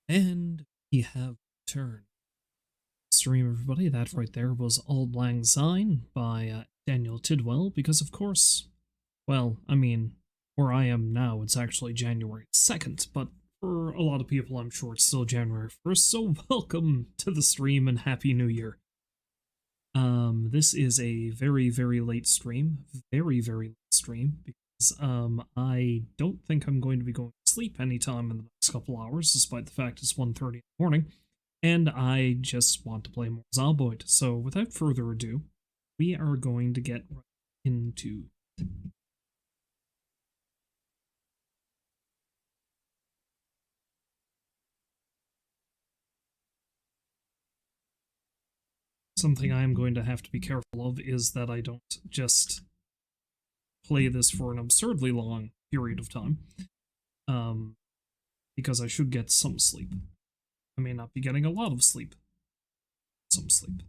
And we have returned. Stream, everybody. That right there was Auld Lang Syne by Daniel Tidwell, because of course, well, I mean, where I am now, it's actually January 2nd, but for a lot of people, I'm sure it's still January 1st, so welcome to the stream and Happy New Year. This is a very, very late stream. Very, very late stream, because, I don't think I'm going to be going to sleep anytime in the next couple hours, despite the fact it's 1:30 in the morning, and I just want to play more Zomboid. So, without further ado, we are going to get right into something I am going to have to be careful of is that I don't just play this for an absurdly long period of time, because I should get some sleep. I may not be getting a lot of sleep. Some sleep.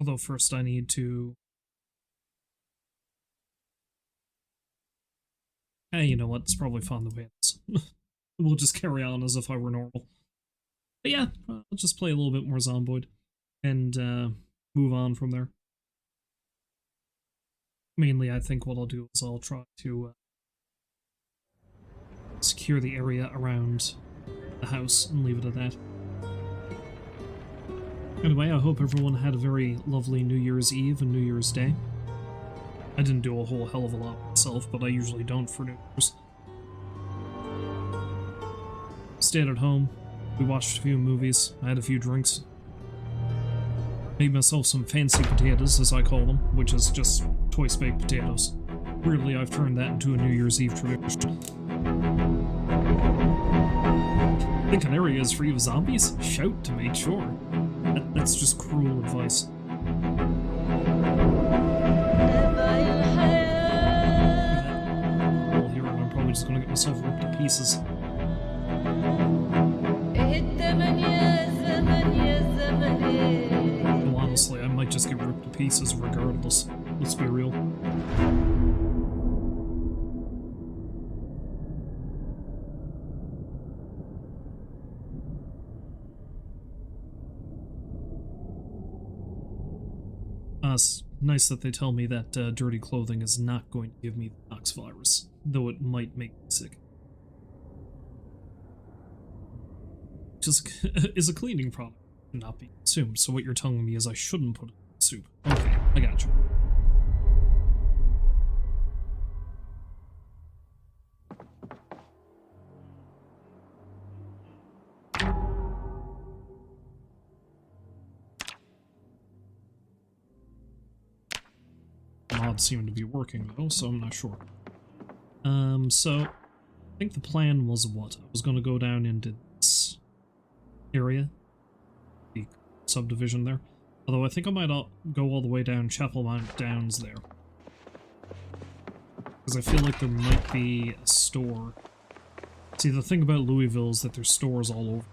Although first I need to... Hey, you know what? It's probably fun the way it is. We'll just carry on as if I were normal. But yeah, I'll just play a little bit more Zomboid and move on from there. Mainly, I think what I'll do is I'll try to secure the area around the house and leave it at that. Anyway, I hope everyone had a very lovely New Year's Eve and New Year's Day. I didn't do a whole hell of a lot myself, but I usually don't for New Year's. Stayed at home, we watched a few movies, I had a few drinks. Made myself some fancy potatoes, as I call them, which is just choice-baked potatoes. Weirdly, I've turned that into a New Year's Eve tradition. Think an area is free of zombies? Shout to make sure. That's just cruel advice. Well, here, and I'm probably just gonna get myself ripped to pieces. Well, honestly, I might just get ripped to pieces regardless. Let's be real. It's nice that they tell me that dirty clothing is not going to give me the pox virus, though it might make me sick. Just is a cleaning product, not be consumed, so what you're telling me is I shouldn't put it in soup. Okay, I got you. Mods seem to be working though, so I'm not sure. So I think the plan was what? I was going to go down into this area, the subdivision there. Although I think I might go all the way down Chapel Mount Downs there, because I feel like there might be a store. See, the thing about Louisville is that there's stores all over.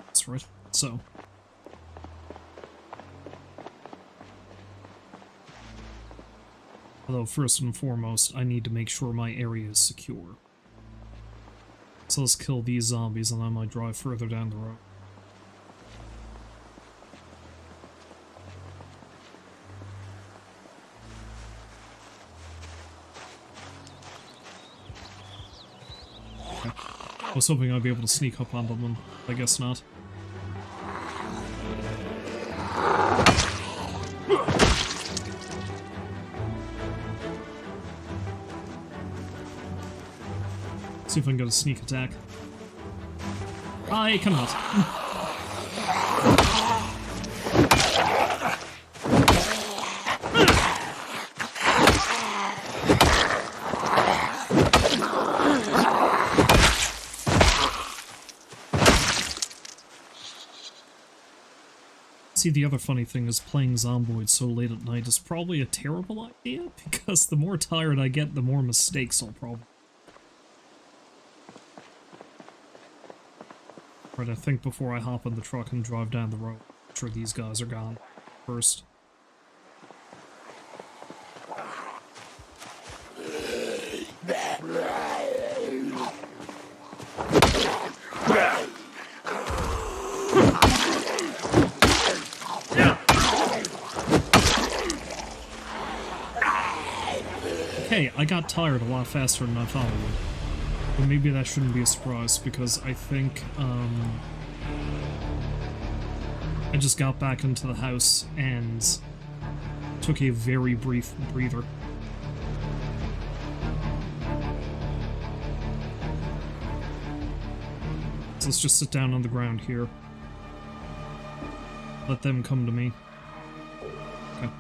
That's right. So. Although, first and foremost, I need to make sure my area is secure. So let's kill these zombies and I might drive further down the road. Okay. I was hoping I'd be able to sneak up on them, I guess not. See if I can get a sneak attack. I cannot. See, the other funny thing is playing Zomboid so late at night is probably a terrible idea, because the more tired I get, the more mistakes I'll probably... Right, I think before I hop in the truck and drive down the road, I'm sure these guys are gone first. Hey, I got tired a lot faster than I thought I would. But maybe that shouldn't be a surprise, because I think, I just got back into the house and took a very brief breather. So let's just sit down on the ground here. Let them come to me. Okay.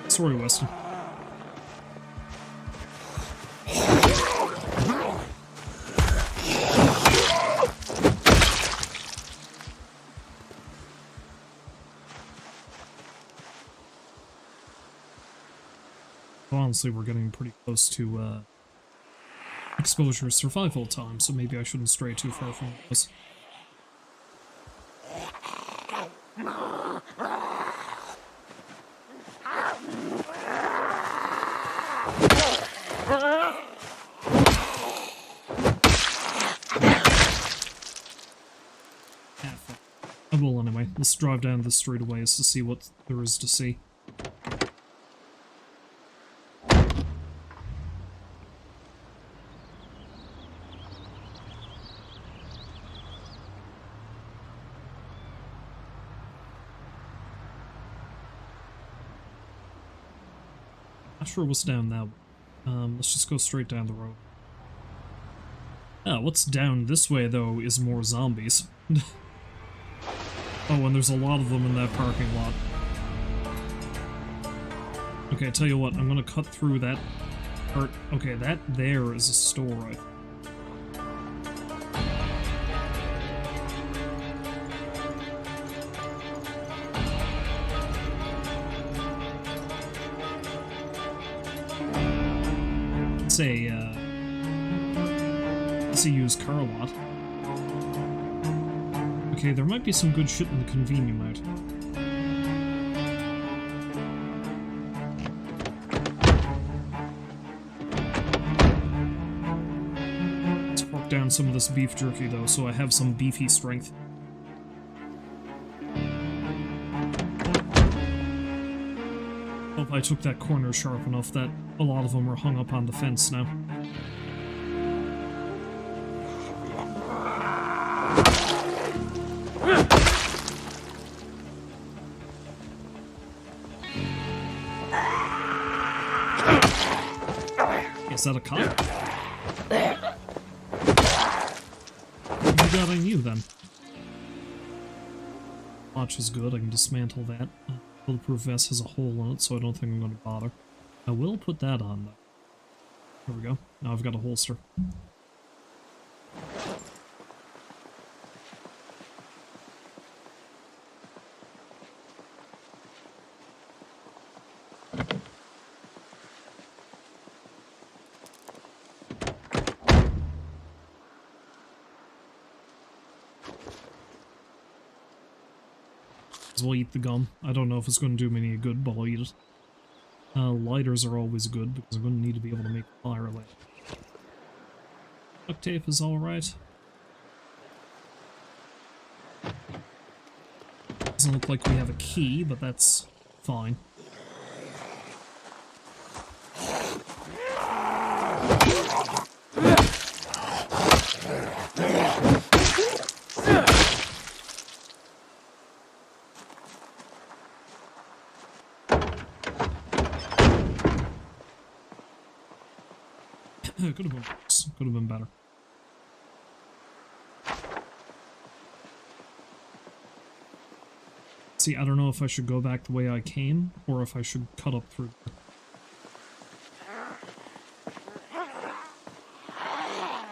Sorry, Weston. Honestly, we're getting pretty close to exposure survival time, so maybe I shouldn't stray too far from this. Well, anyway, let's drive down this street a ways to see what there is to see. Not sure what's down that way. Let's just go straight down the road. What's down this way, though, is more zombies. Oh, and there's a lot of them in that parking lot. Okay, tell you what, I'm gonna cut through that part. Okay, that there is a store, I think. It's a used car lot. Okay, there might be some good shit in the convenient mart. Let's pork down some of this beef jerky, though, so I have some beefy strength. Hope I took that corner sharp enough that a lot of them are hung up on the fence now. Is that a cop? What you got on you, then? Watch is good, I can dismantle that. Bulletproof vest has a hole in it, so I don't think I'm going to bother. I will put that on, though. There we go. Now I've got a holster. I'll eat the gum. I don't know if it's going to do me any good, but I'll eat it. Lighters are always good, because I'm going to need to be able to make a fire later. Duct tape is alright. Doesn't look like we have a key, but that's fine. Could have been worse. Could have been better. See, I don't know if I should go back the way I came, or if I should cut up through there.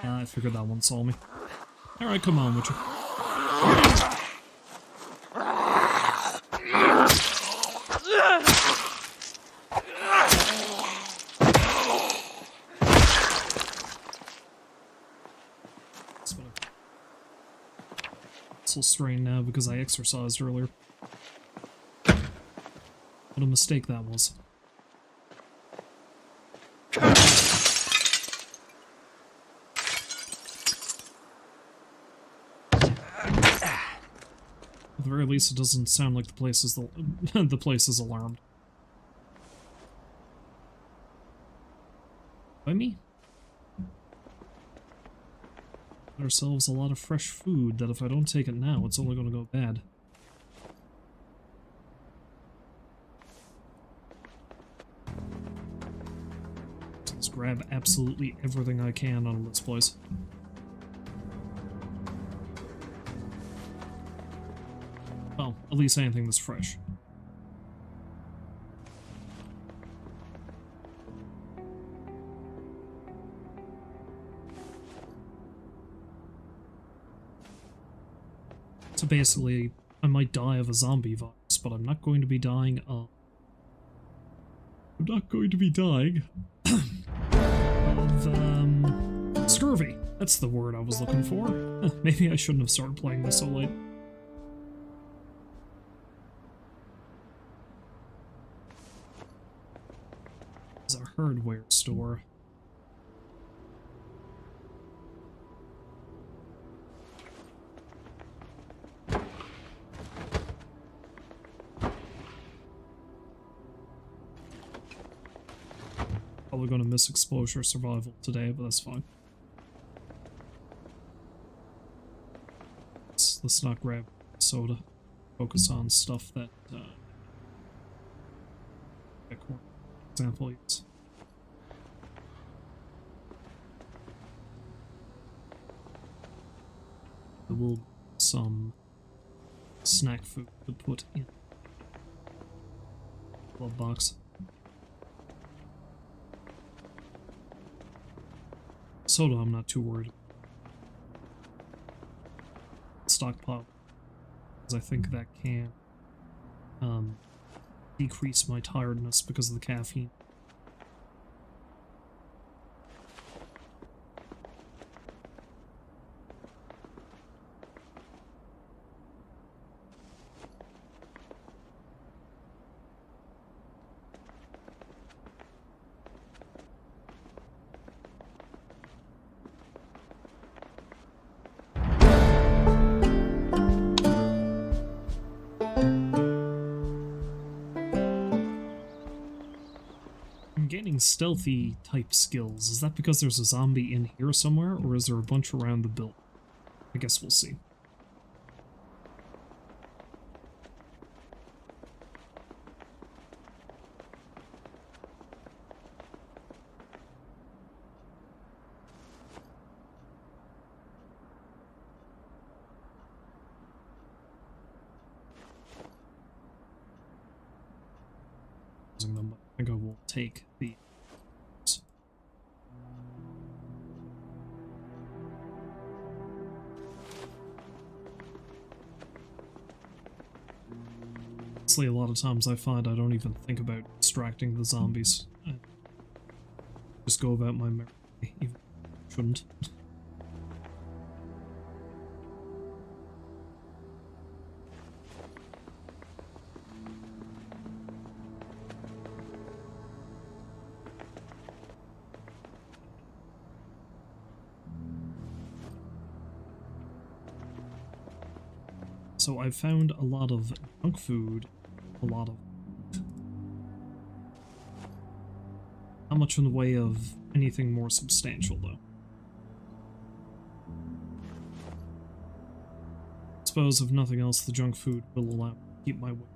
Yeah, I figured that one saw me. Alright, come on, Witcher. Strain now because I exercised earlier. What a mistake that was. At the very least, it doesn't sound like the place is the place is alarmed. By me? Got ourselves a lot of fresh food that if I don't take it now, it's only going to go bad. So let's grab absolutely everything I can out of this place. Well, at least anything that's fresh. So basically, I might die of a zombie virus, but I'm not going to be dying of... I'm not going to be dying of, scurvy. That's the word I was looking for. Maybe I shouldn't have started playing this so late. It's a hardware store. Probably going to miss exposure survival today, but that's fine. Let's not grab soda. Focus on stuff that, for example, yes. There will be some snack food to put in the glove box. Soda, I'm not too worried. Stockpile, because I think that can decrease my tiredness because of the caffeine. Gaining stealthy type skills. Is that because there's a zombie in here somewhere, or is there a bunch around the building? I guess we'll see. I think I will take the... Honestly, a lot of times I find I don't even think about distracting the zombies. I just go about my merry, even if I shouldn't. So I've found a lot of junk food, a lot of... Not much in the way of anything more substantial, though. I suppose, if nothing else, the junk food will allow me to keep my weight up.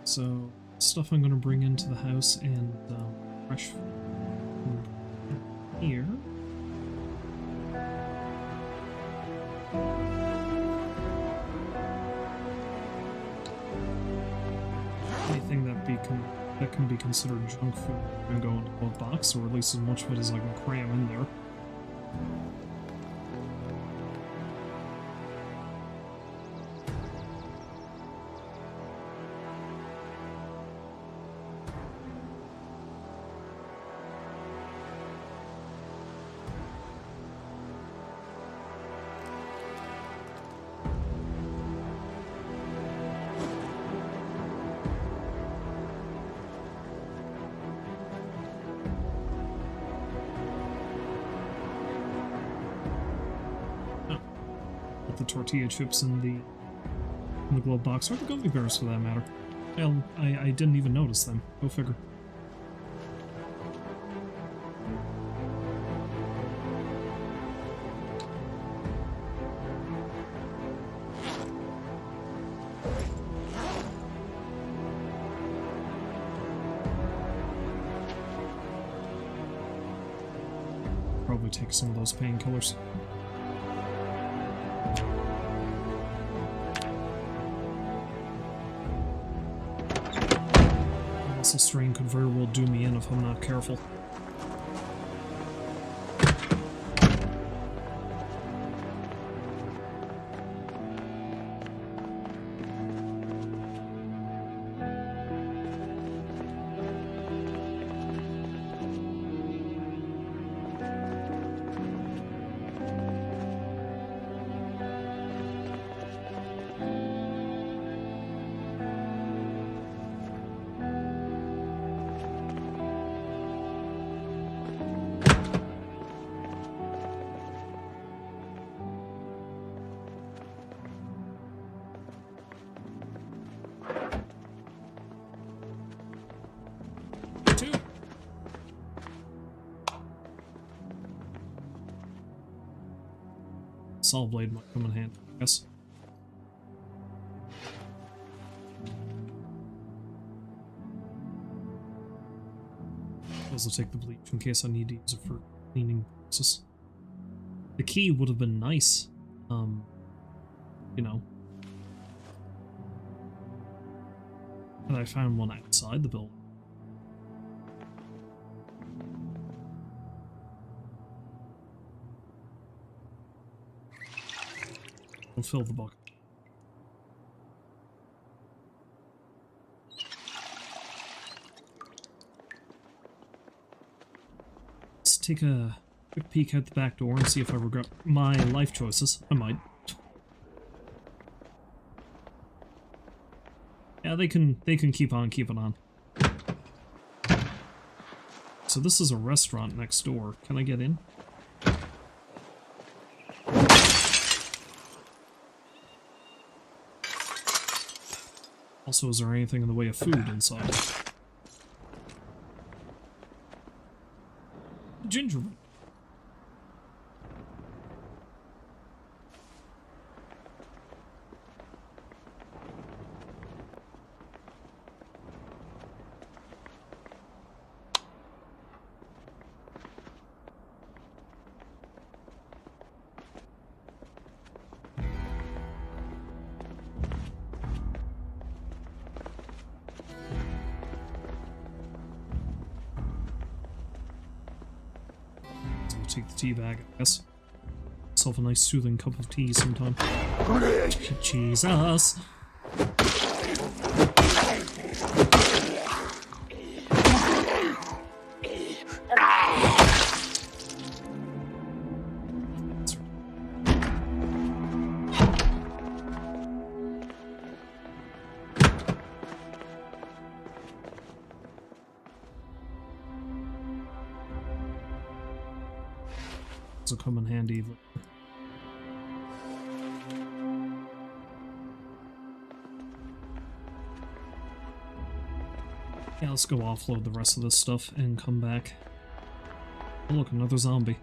So, stuff I'm going to bring into the house and fresh food here. Anything that can be considered junk food can go into a box, or at least as much of it as I can cram in there. tortilla chips in the glove box, or the gummy bears for that matter. Well, I didn't even notice them. Go figure. Probably take some of those painkillers. Muscle strain could very well do me in if I'm not careful. Saw blade might come in handy, I guess. Also take the bleach in case I need to use it for cleaning purposes. The key would have been nice, you know. But I found one outside the building. We'll fill the bucket. Let's take a quick peek out the back door and see if I regret my life choices. I might. Yeah, they can keep on keeping on. So this is a restaurant next door. Can I get in? Also, is there anything in the way of food inside? Gingerbread. Take the tea bag, I guess. Myself a nice soothing cup of tea sometime. Jesus! Will come in handy. Yeah, let's go offload the rest of this stuff and come back. Oh, look, another zombie.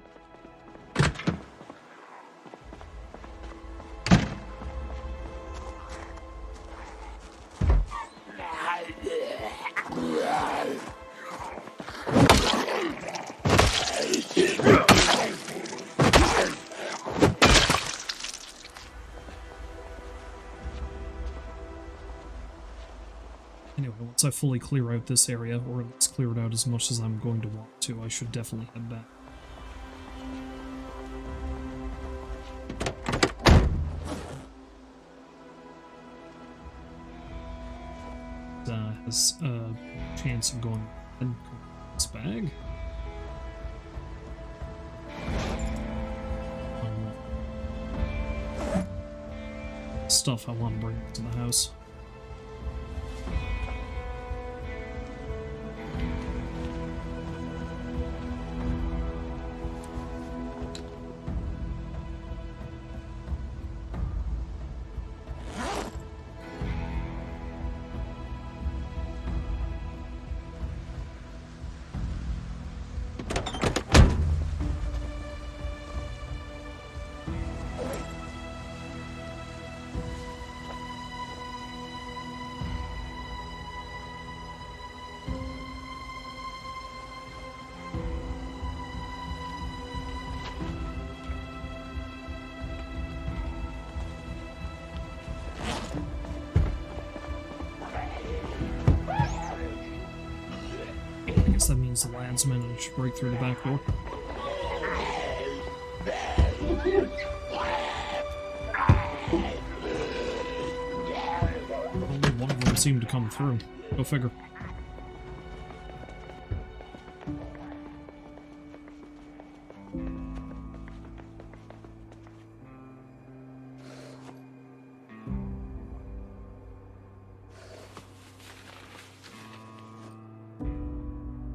Anyway, once I fully clear out this area, or at least clear it out as much as I'm going to want to, I should definitely head back. Has a chance of going in this bag. Stuff I want to bring to the house. guess that means the lads managed to break through the back door. Only one of them seemed to come through. Go figure.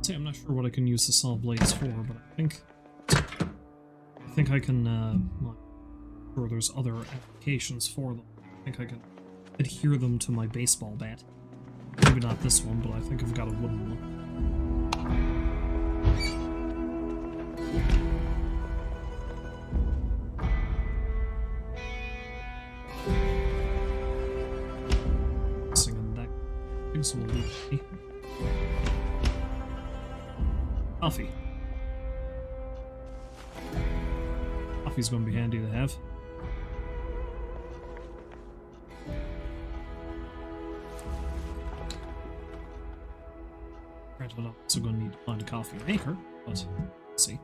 See, I'm not sure what I can use the saw blades for, but I think I can, well, I'm sure there's other applications for them. I think I can adhere them to my baseball bat. Maybe not this one, but I think I've got a wooden one. Singing that. I think so will do. Coffee. Coffee's gonna be handy to have. Granted, I'm also gonna need to find a coffee maker, but let's see.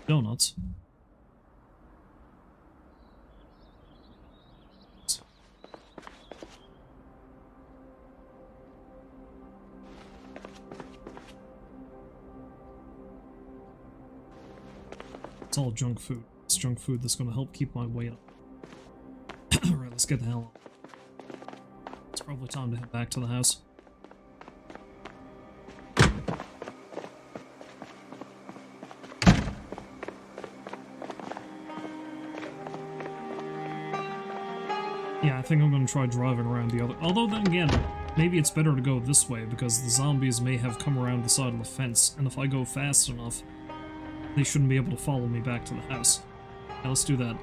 Donuts. It's all junk food. It's junk food that's going to help keep my weight up. Alright, let's get the hell up. It's probably time to head back to the house. Yeah, I think I'm going to try driving around the other... Although then again, maybe it's better to go this way, because the zombies may have come around the side of the fence, and if I go fast enough, they shouldn't be able to follow me back to the house. Yeah, let's do that.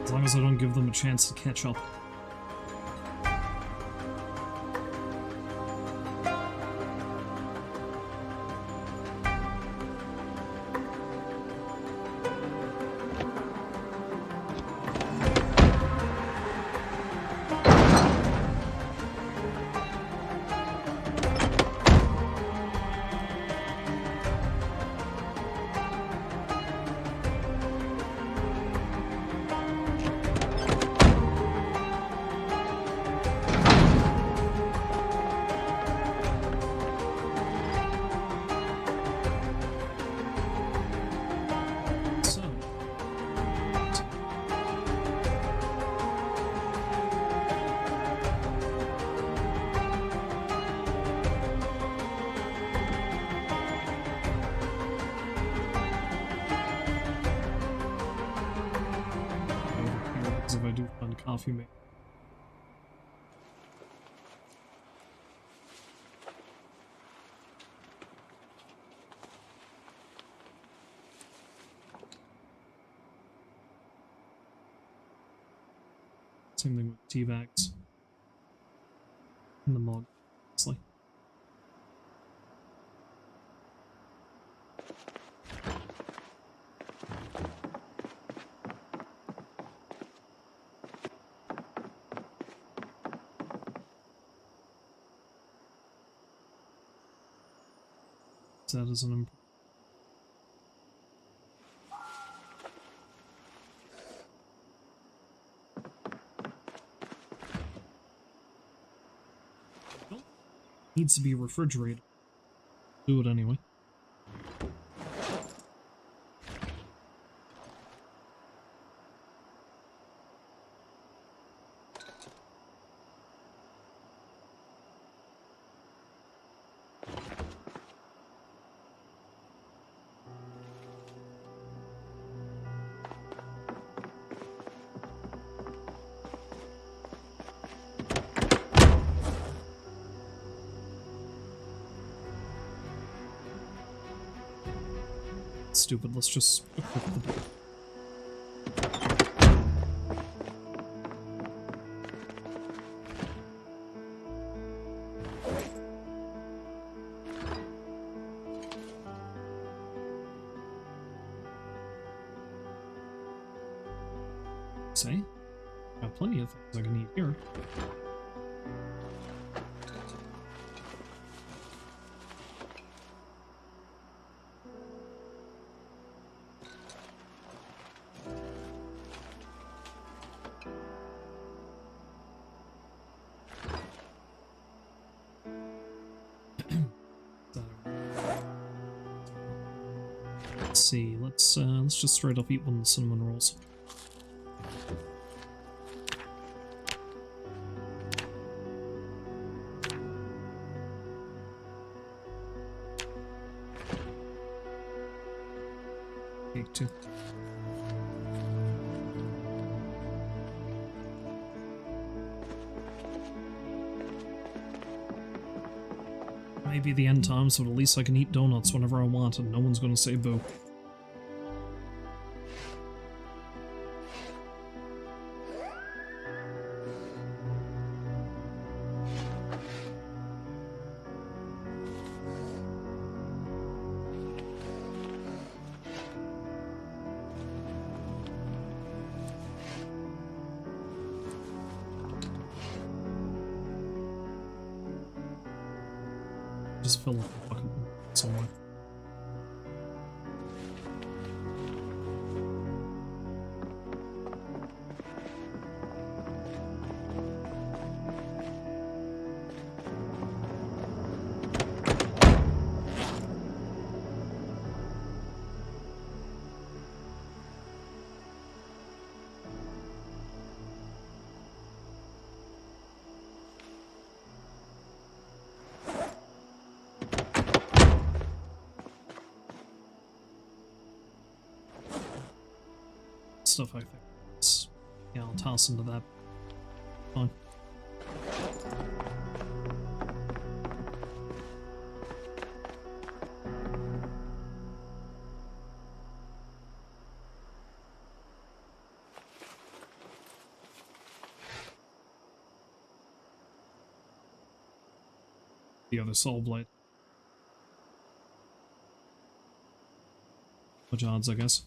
As long as I don't give them a chance to catch up. If I do find a coffee maker. Same thing with tea bags. And the mug, honestly. That is an important. Needs to be refrigerated. Do it anyway. Stupid, let's just equip the door. Say, got plenty of things I can eat here. Let's see. Let's just straight up eat one of the cinnamon rolls. Cake too. Maybe the end times, but at least I can eat donuts whenever I want and no one's gonna say boo. Just fill up a bucket somewhere. Stuff I think. Yeah, I'll toss into that. Fine. The other soul blade. Which odds, I guess.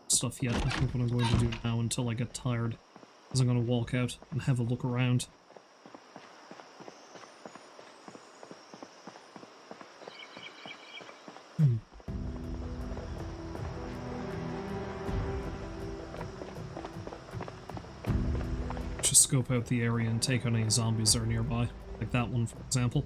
Stuff yet. I think what I'm going to do now until I get tired is I'm going to walk out and have a look around. Just scope out the area and take out any zombies that are nearby, like that one for example.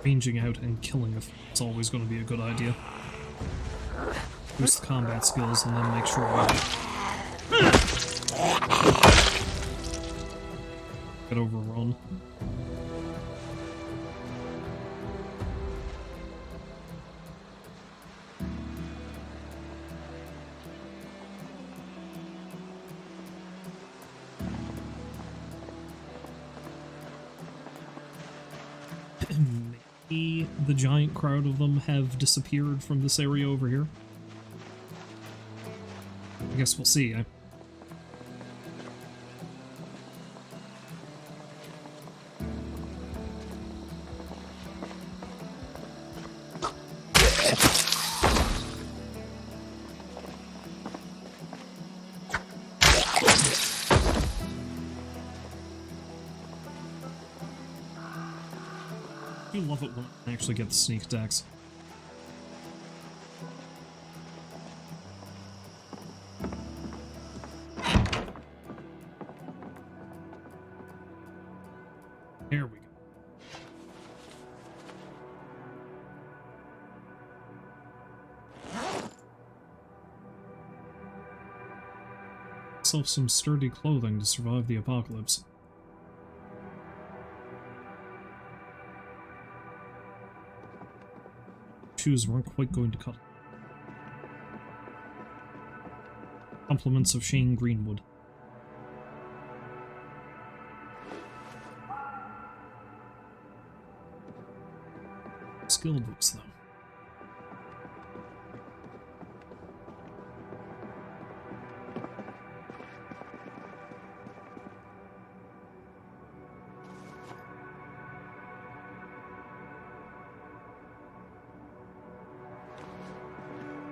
Ranging out and killing it's always going to be a good idea. Boost the combat skills and then make sure I get overrun. The giant crowd of them have disappeared from this area over here. I guess we'll see, eh? You love it when I actually get the sneak attacks. There we go. Myself some sturdy clothing to survive the apocalypse. Shoes weren't quite going to cut it. Compliments of Shane Greenwood. Skill books, though.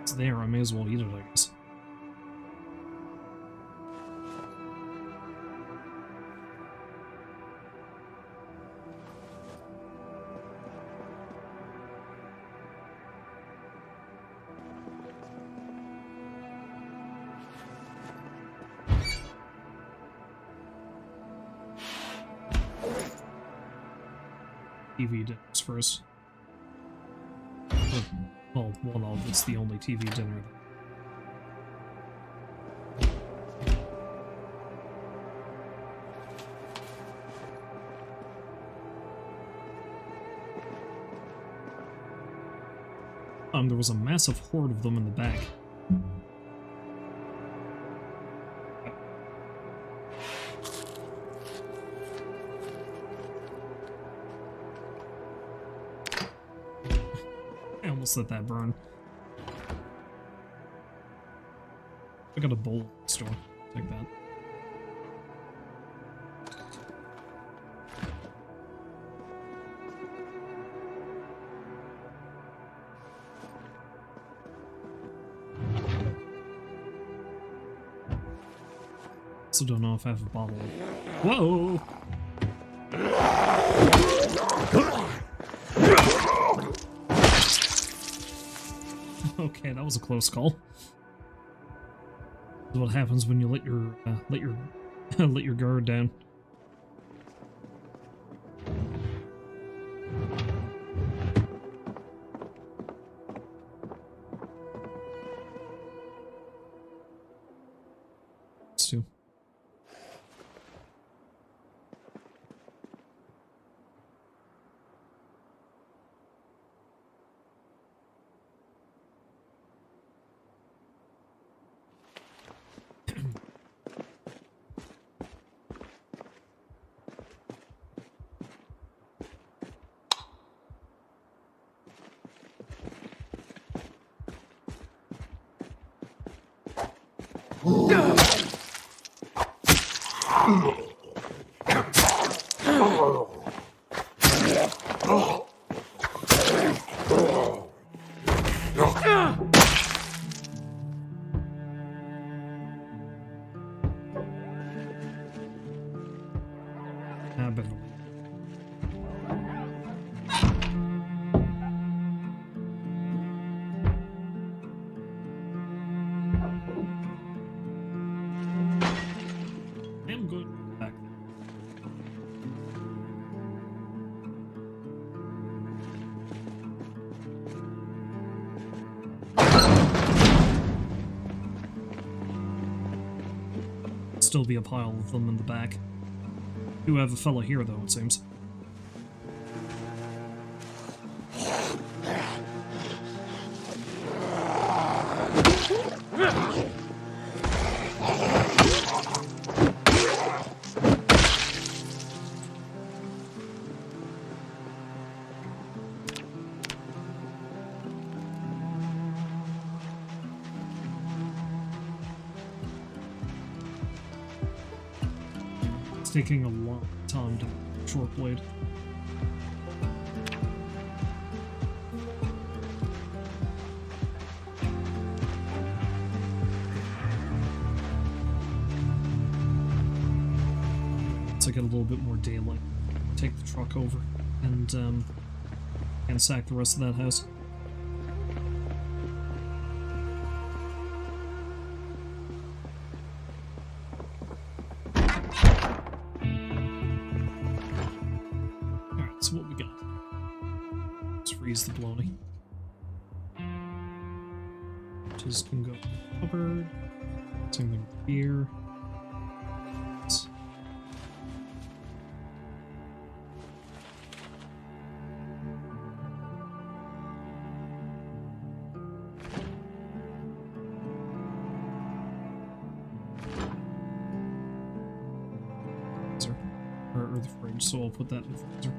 It's there, I may as well eat it, I guess. TV dinners first. Well, one of it's the only TV dinner. There was a massive horde of them in the back. I almost let that burn. I got a bowl at the store. Take that. Also don't know if I have a bottle of... Whoa! Okay, that was a close call. That's what happens when you let your guard down. Let's do. Still be a pile of them in the back. Do have a fella here, though, it seems. Taking a long time to short blade. Once I get a little bit more daylight, take the truck over and and sack the rest of that house. Alright, so what we got? Let's freeze the bologna. Just can go cupboard. Same thing here. Or the fridge, so I'll put that in the freezer.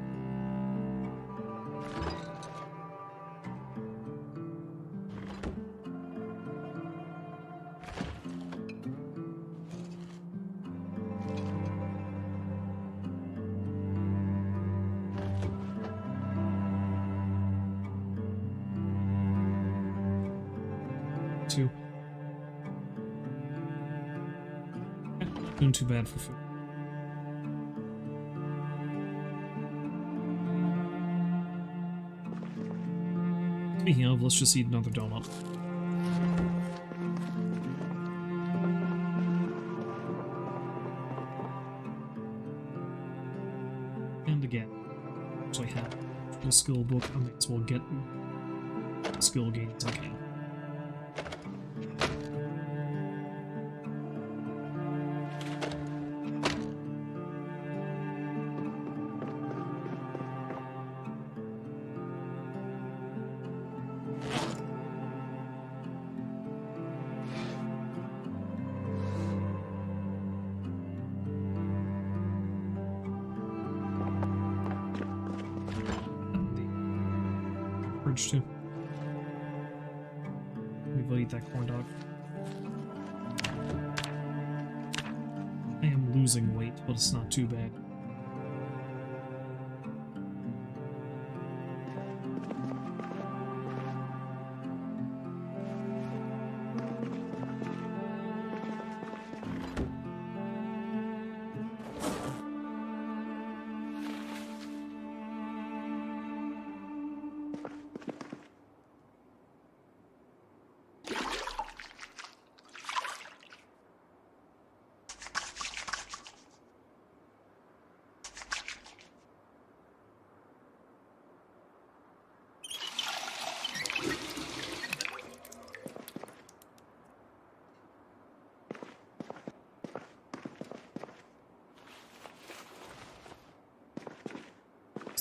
Two. Not doing too bad for food. Speaking of, let's just eat another donut. And again, actually have a skill book. I might as well get skill gains I can. Too. We will eat that corn dog. I am losing weight, but it's not too bad.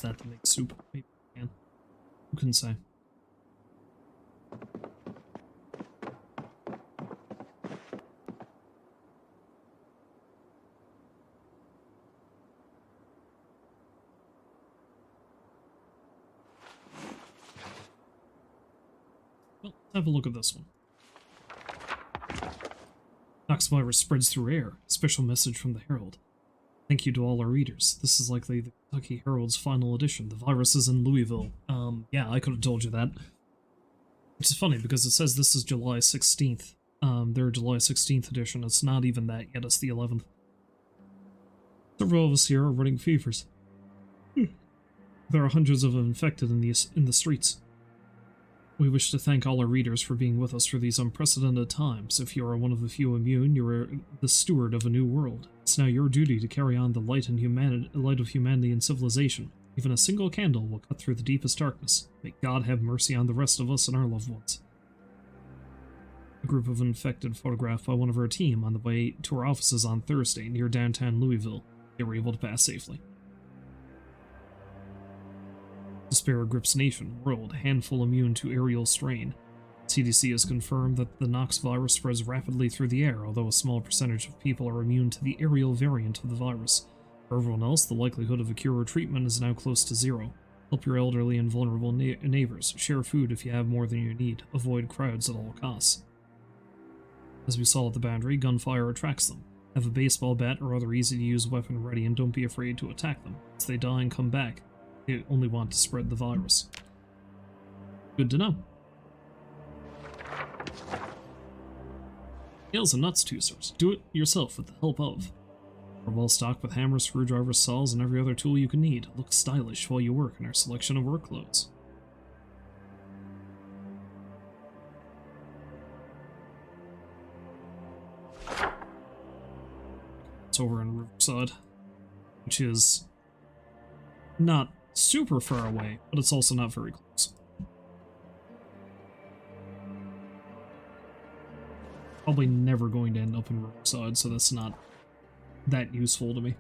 That to make soup. Maybe I can. Who can say? Well, let's have a look at this one. Knox virus spreads through air. Special message from the Herald. Thank you to all our readers. This is likely the Kentucky Herald's final edition. The virus is in Louisville. Yeah, I could have told you that. Which is funny, because it says this is July 16th. Their July 16th edition. It's not even that yet, it's the 11th. Several of us here are running fevers. There are hundreds of infected in the streets. We wish to thank all our readers for being with us through these unprecedented times. If you are one of the few immune, you are the steward of a new world. It's now your duty to carry on the light of humanity and civilization. Even a single candle will cut through the deepest darkness. May God have mercy on the rest of us and our loved ones. A group of infected photographed by one of our team on the way to our offices on Thursday near downtown Louisville. They were able to pass safely. Despair grips nation, world, handful immune to aerial strain. CDC has confirmed that the Knox virus spreads rapidly through the air, although a small percentage of people are immune to the aerial variant of the virus. For everyone else, the likelihood of a cure or treatment is now close to zero. Help your elderly and vulnerable neighbors. Share food if you have more than you need. Avoid crowds at all costs. As we saw at the boundary, gunfire attracts them. Have a baseball bat or other easy-to-use weapon ready and don't be afraid to attack them. Once they die and come back, they only want to spread the virus. Good to know. Nails and nuts, Toosters. Do it yourself with the help of. We're well stocked with hammers, screwdrivers, saws, and every other tool you can need. Look stylish while you work in our selection of work clothes. it's over in Riverside, which is not super far away, but it's also not very close. Probably never going to end up in Riverside, so that's not that useful to me.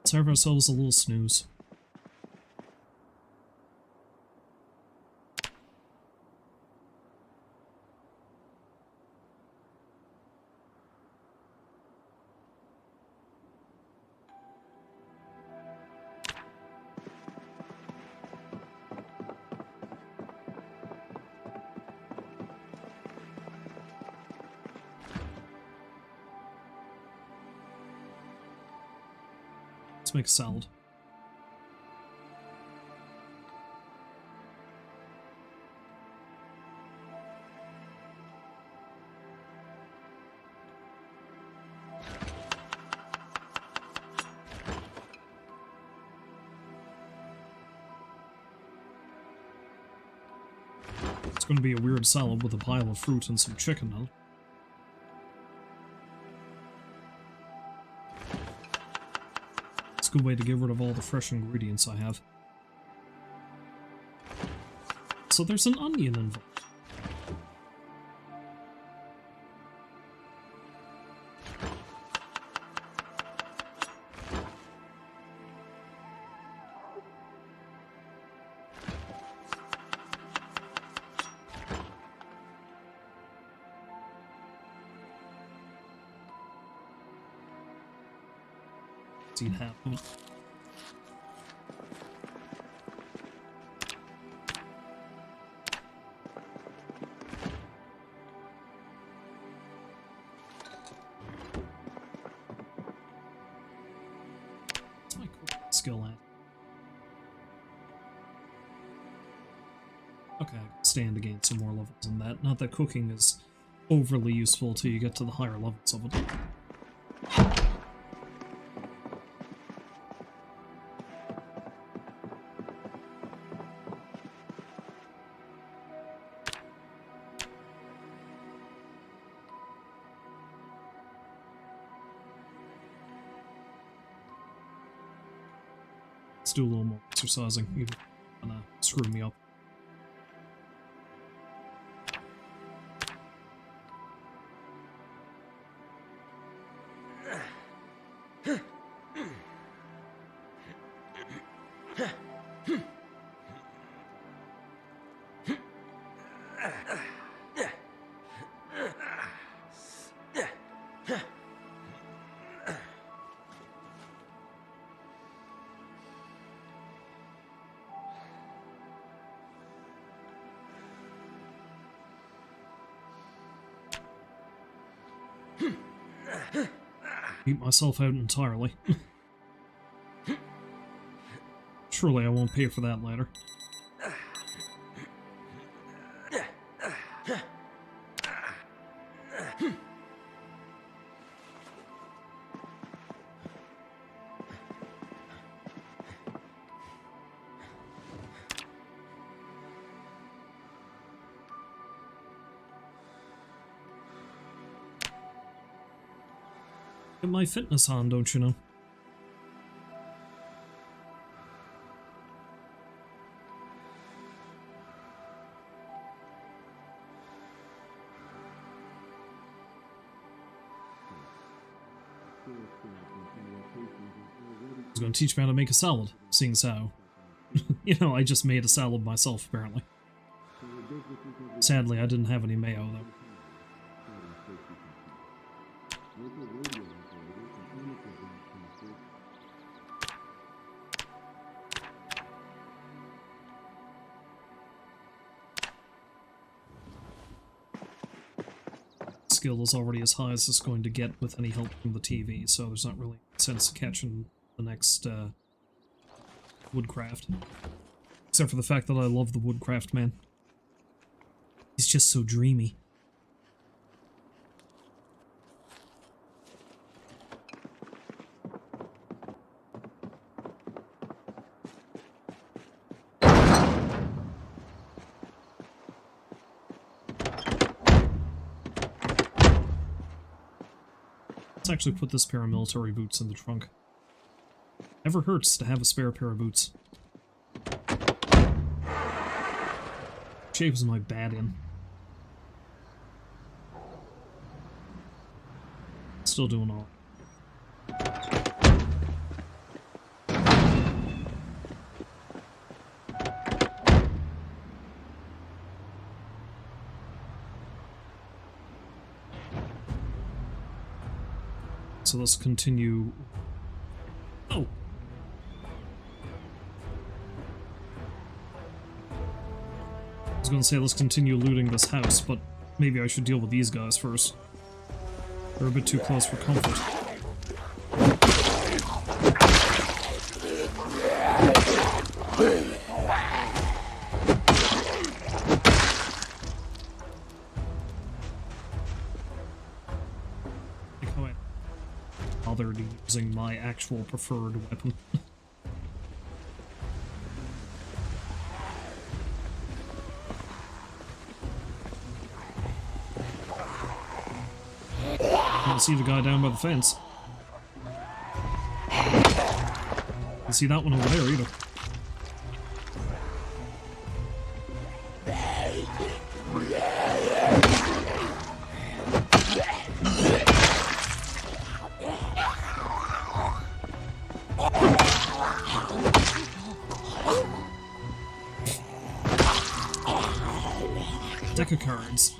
Let's have ourselves a little snooze. Let's make a salad. It's going to be a weird salad with a pile of fruit and some chicken on it. It's a good way to get rid of all the fresh ingredients I have. So there's an onion involved. See it happen. What's my cooking skill at? Okay, I can stand to gain some more levels in that. Not that cooking is overly useful till you get to the higher levels of it. Let's do a little more exercising. You're gonna screw me up. Beat myself out entirely. Surely I won't pay for that later. Get my fitness on, don't you know? He's going to teach me how to make a salad, seeing as how, you know, I just made a salad myself, apparently. Sadly, I didn't have any mayo, though. Skill is already as high as it's going to get with any help from the TV, so there's not really sense catching the next woodcraft. Except for the fact that I love the woodcraft, man. He's just so dreamy. Let's actually put this pair of military boots in the trunk. Never hurts to have a spare pair of boots. Shaves my bad in. Still doing all. So let's continue. Oh! I was gonna say let's continue looting this house, but maybe I should deal with these guys first. They're a bit too close for comfort. Bothered using my actual preferred weapon. Can't see the guy down by the fence. Can't see that one over there either. Deck of cards.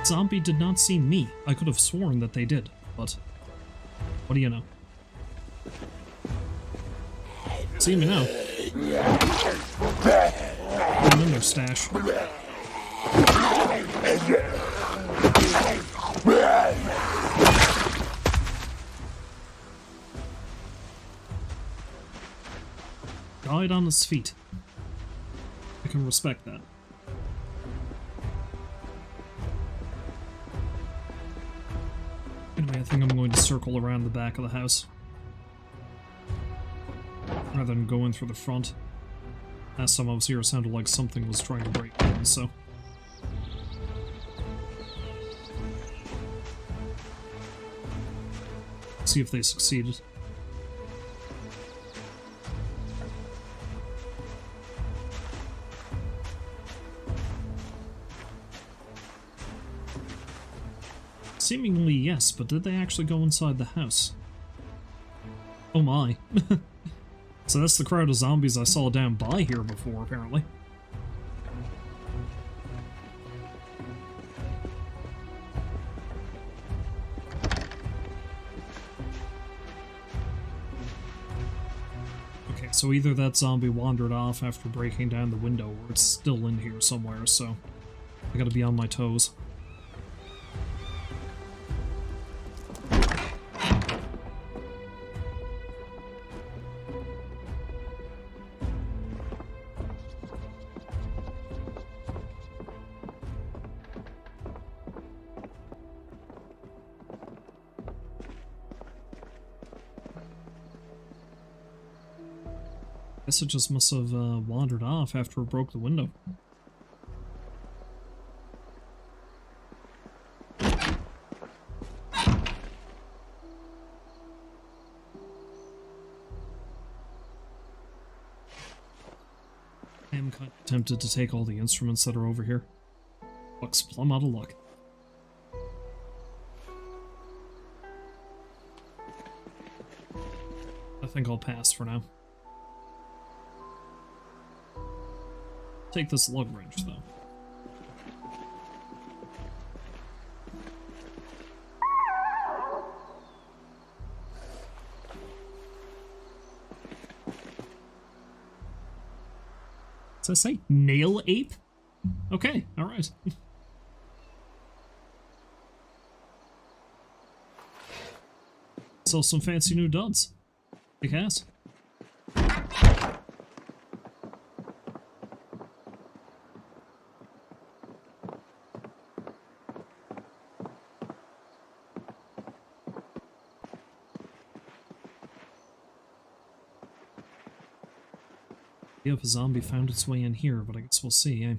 Zombie did not see me. I could have sworn that they did, but what do you know? See me now. I'm in their stash. Died on his feet. I can respect that. Anyway, I think I'm going to circle around the back of the house rather than go in through the front. Last time I was here, it sounded like something was trying to break in, so... see if they succeeded. Seemingly yes, but did they actually go inside the house? Oh my. So that's the crowd of zombies I saw down by here before, apparently. Okay, so either that zombie wandered off after breaking down the window, or it's still in here somewhere, so I gotta be on my toes. Guess it just must have wandered off after it broke the window. I am kind of tempted to take all the instruments that are over here. Looks plumb out of luck. I think I'll pass for now. Take this lug wrench, though. Does that say nail ape? Okay, alright. So some fancy new duds. Big ass. If a zombie found its way in here, but I guess we'll see, eh?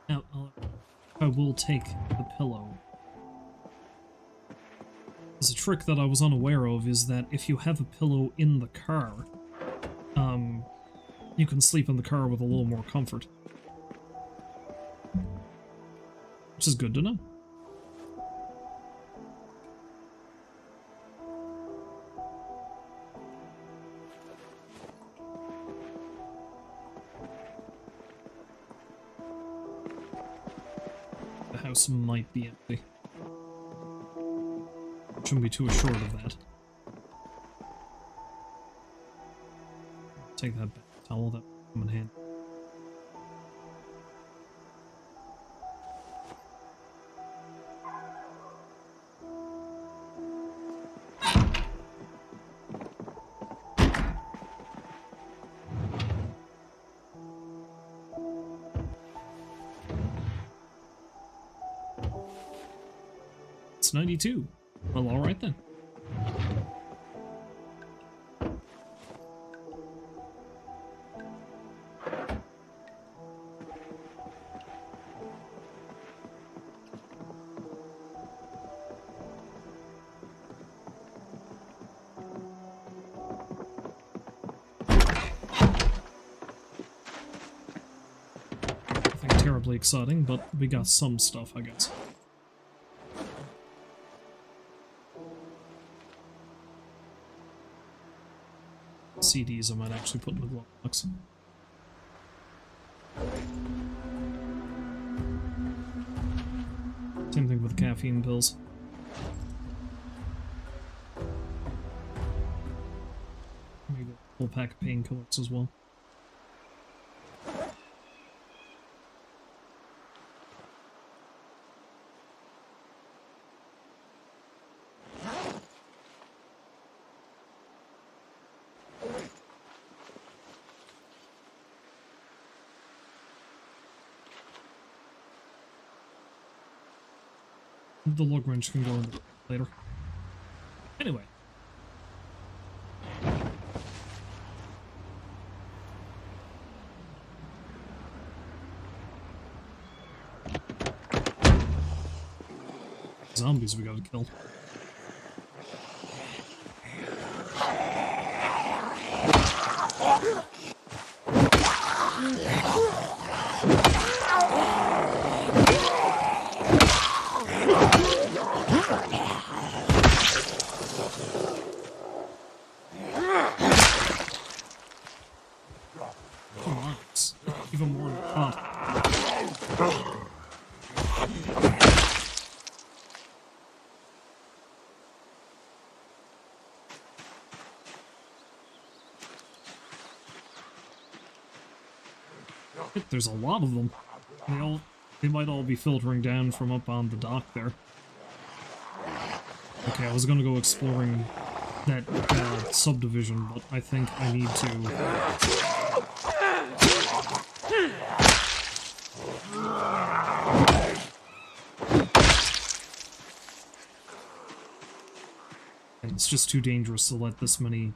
Now, I will take the pillow. There's a trick that I was unaware of, is that if you have a pillow in the car, you can sleep in the car with a little more comfort. Which is good to know. The house might be empty. Shouldn't be too assured of that. Take that back towel, that will come in handy. It's 92. Well, alright then. Nothing terribly exciting, but we got some stuff, I guess. CDs I might actually put in the glove box. Same thing with the caffeine pills. Maybe a whole pack of painkillers as well. The lug wrench can go in later. Anyway. Zombies we gotta kill. Even more hot. There's a lot of them. They might all be filtering down from up on the dock there. Okay, I was gonna go exploring that subdivision, but I think I need to... It's just too dangerous to let this many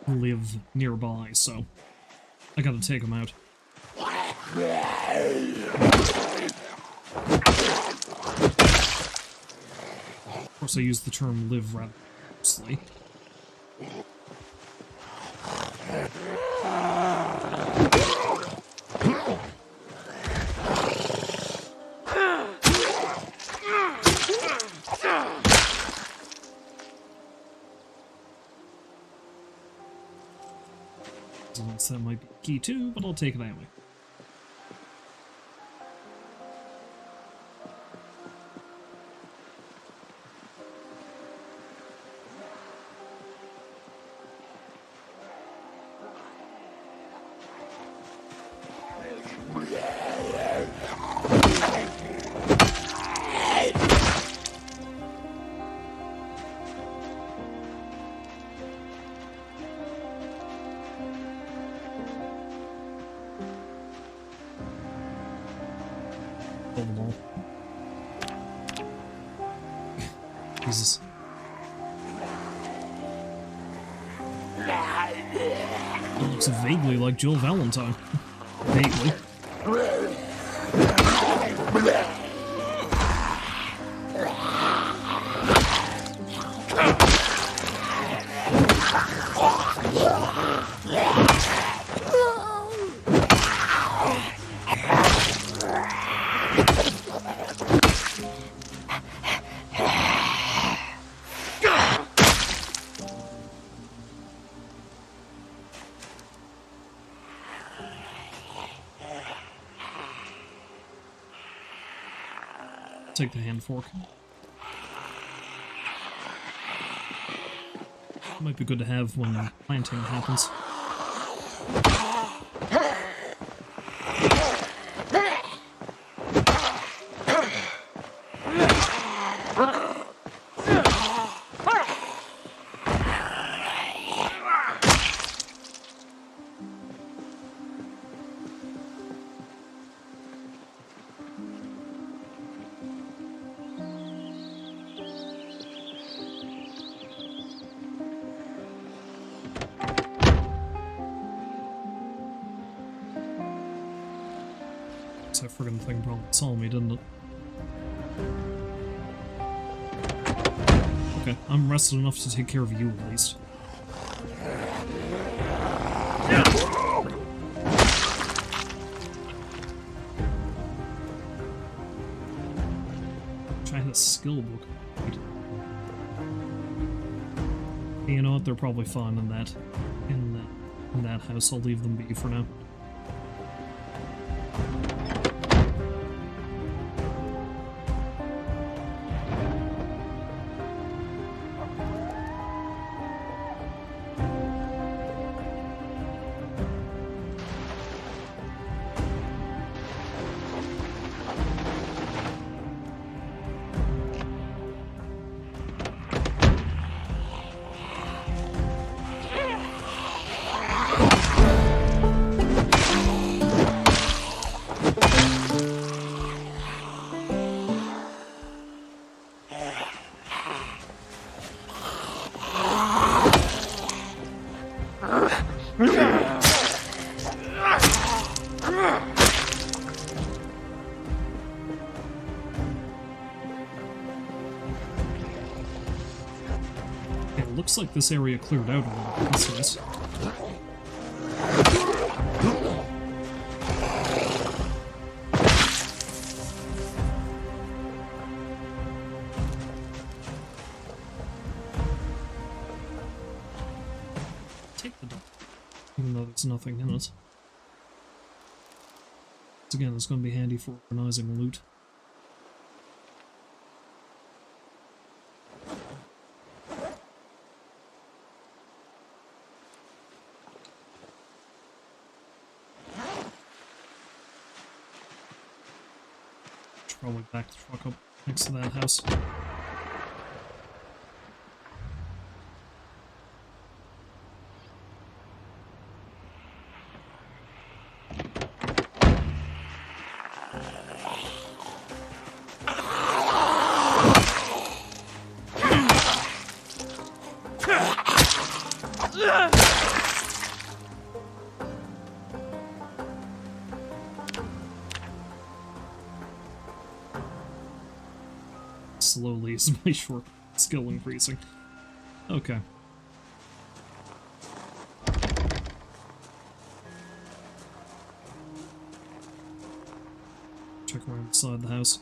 live nearby, so I gotta take them out. Of course, I use the term live rather loosely. Since that might be key too, but I'll take it anyway. Pull them all. Jesus. It looks vaguely like Jill Valentine. Vaguely. Take the hand fork. Might be good to have when planting happens. That friggin' thing probably saw me, didn't it? Okay, I'm rested enough to take care of you at least. I had a skill book. You know what? They're probably fine in that house. I'll leave them be for now. Looks like this area cleared out a little bit. That's nice. Take the dog, even though there's nothing in it. Again, it's going to be handy for organizing loot. Probably back the truck up next to that house. Slowly is my short skill increasing. Okay. Check around inside the house.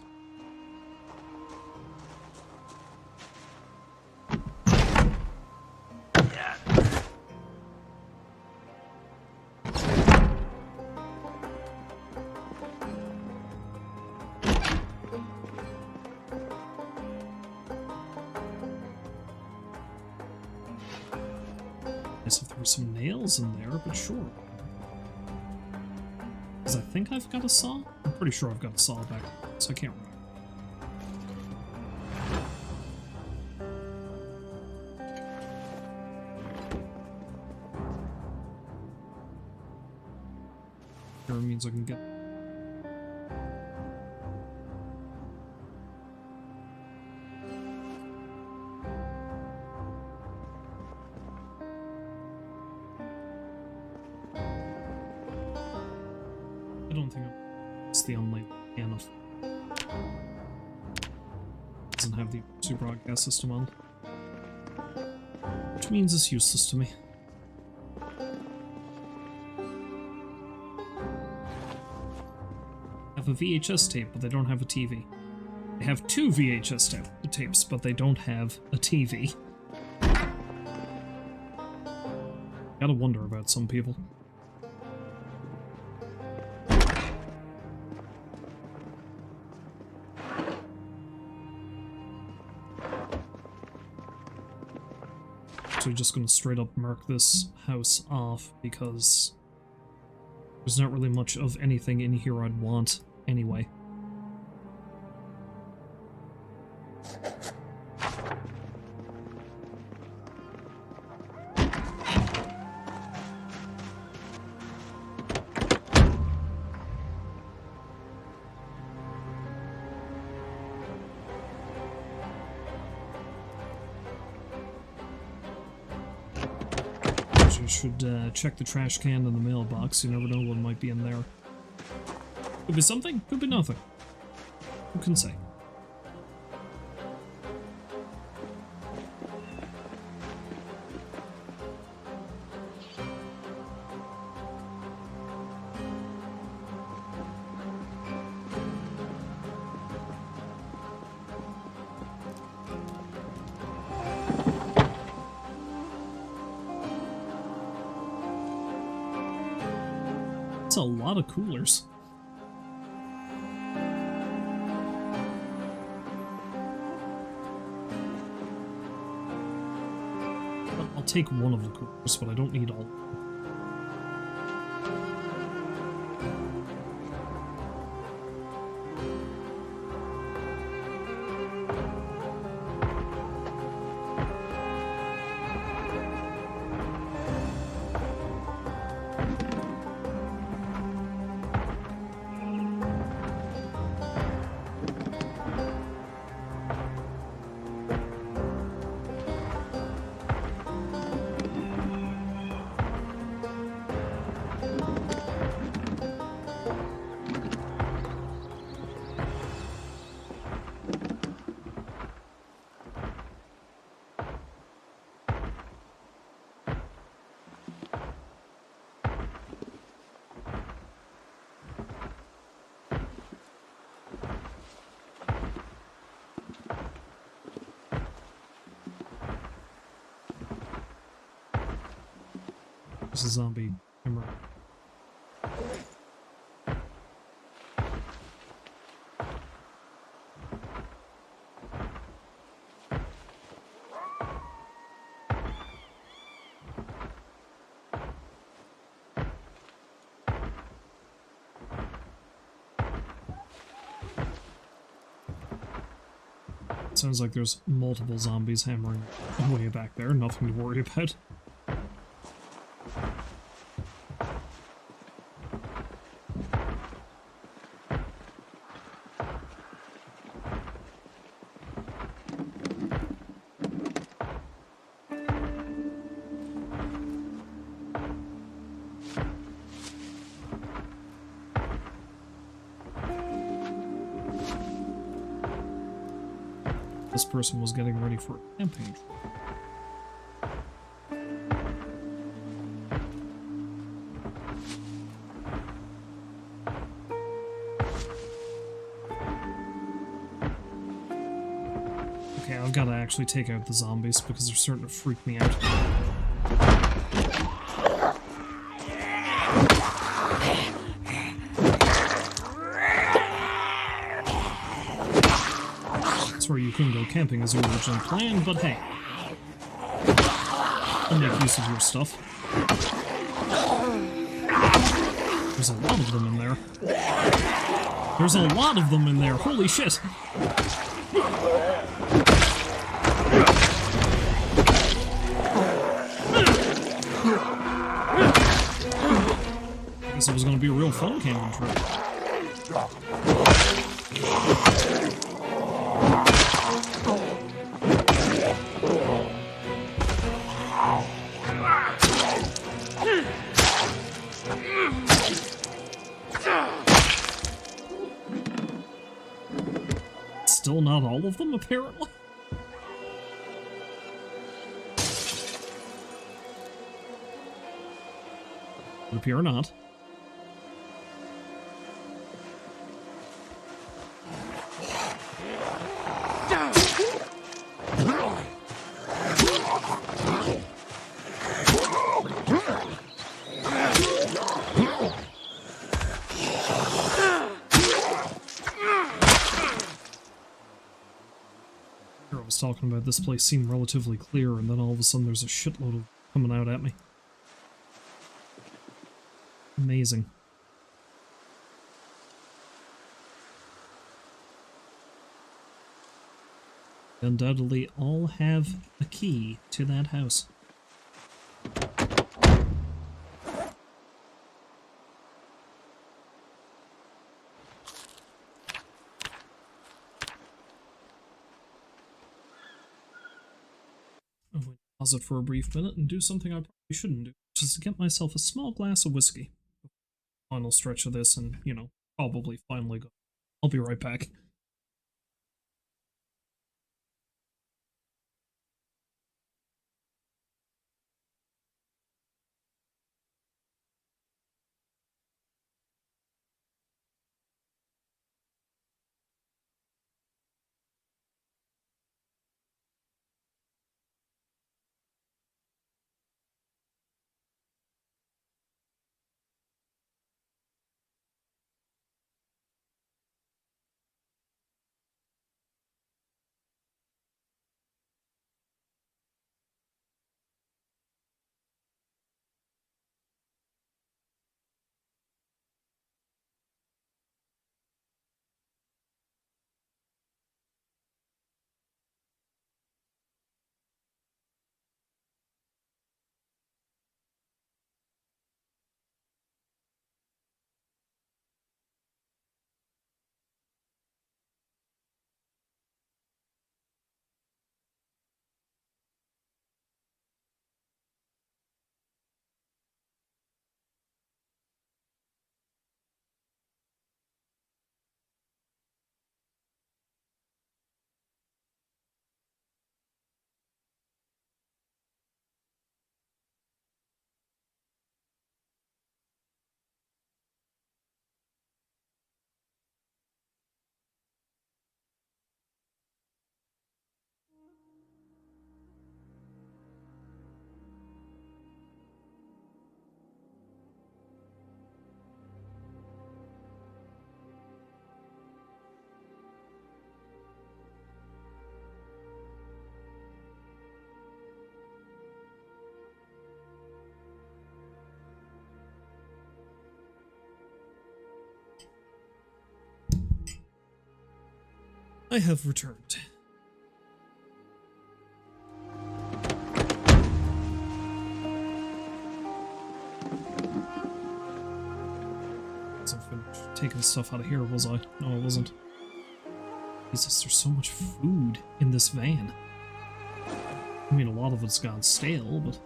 there were some nails in there, but sure. Because I think I've got a saw? I'm pretty sure I've got a saw back there, so I can't remember. Sure means I can get... I don't think it's the only can of... Doesn't have the emergency broadcast system on. Which means it's useless to me. Have a VHS tape, but they don't have a TV. They have two VHS tapes, but they don't have a TV. Gotta wonder about some people. So we're just gonna straight up mark this house off because there's not really much of anything in here I'd want anyway. You should check the trash can in the mailbox. You never know what might be in there. Could be something, could be nothing. Who can say? That's a lot of coolers. I'll take one of the coolers, but I don't need all of them. There's a zombie camera. Sounds like there's multiple zombies hammering away back there. Nothing to worry about. This person was getting ready for a campaign. Okay, I've got to actually take out the zombies because they're starting to freak me out. Where you couldn't go camping as you originally planned, but hey, I'll make use of your stuff. There's a lot of them in there. There's a lot of them in there. Holy shit. I guess it was going to be a real fun camping trip. Still not all of them, apparently. Would appear not. I was talking about this place seemed relatively clear, and then all of a sudden there's a shitload of coming out at me. Amazing. They undoubtedly all have a key to that house. I'm going to pause it for a brief minute and do something I probably shouldn't do, which is to get myself a small glass of whiskey. Final stretch of this and, you know, probably finally go. I'll be right back. I have returned. Wasn't finished taking stuff out of here, was I? No, I wasn't. Jesus, there's so much food in this van. I mean, a lot of it's gone stale, but...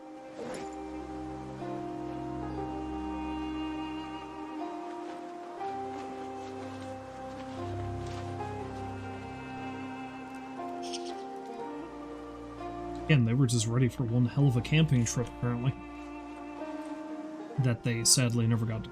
Again, they were just ready for one hell of a camping trip, apparently. That they sadly never got to.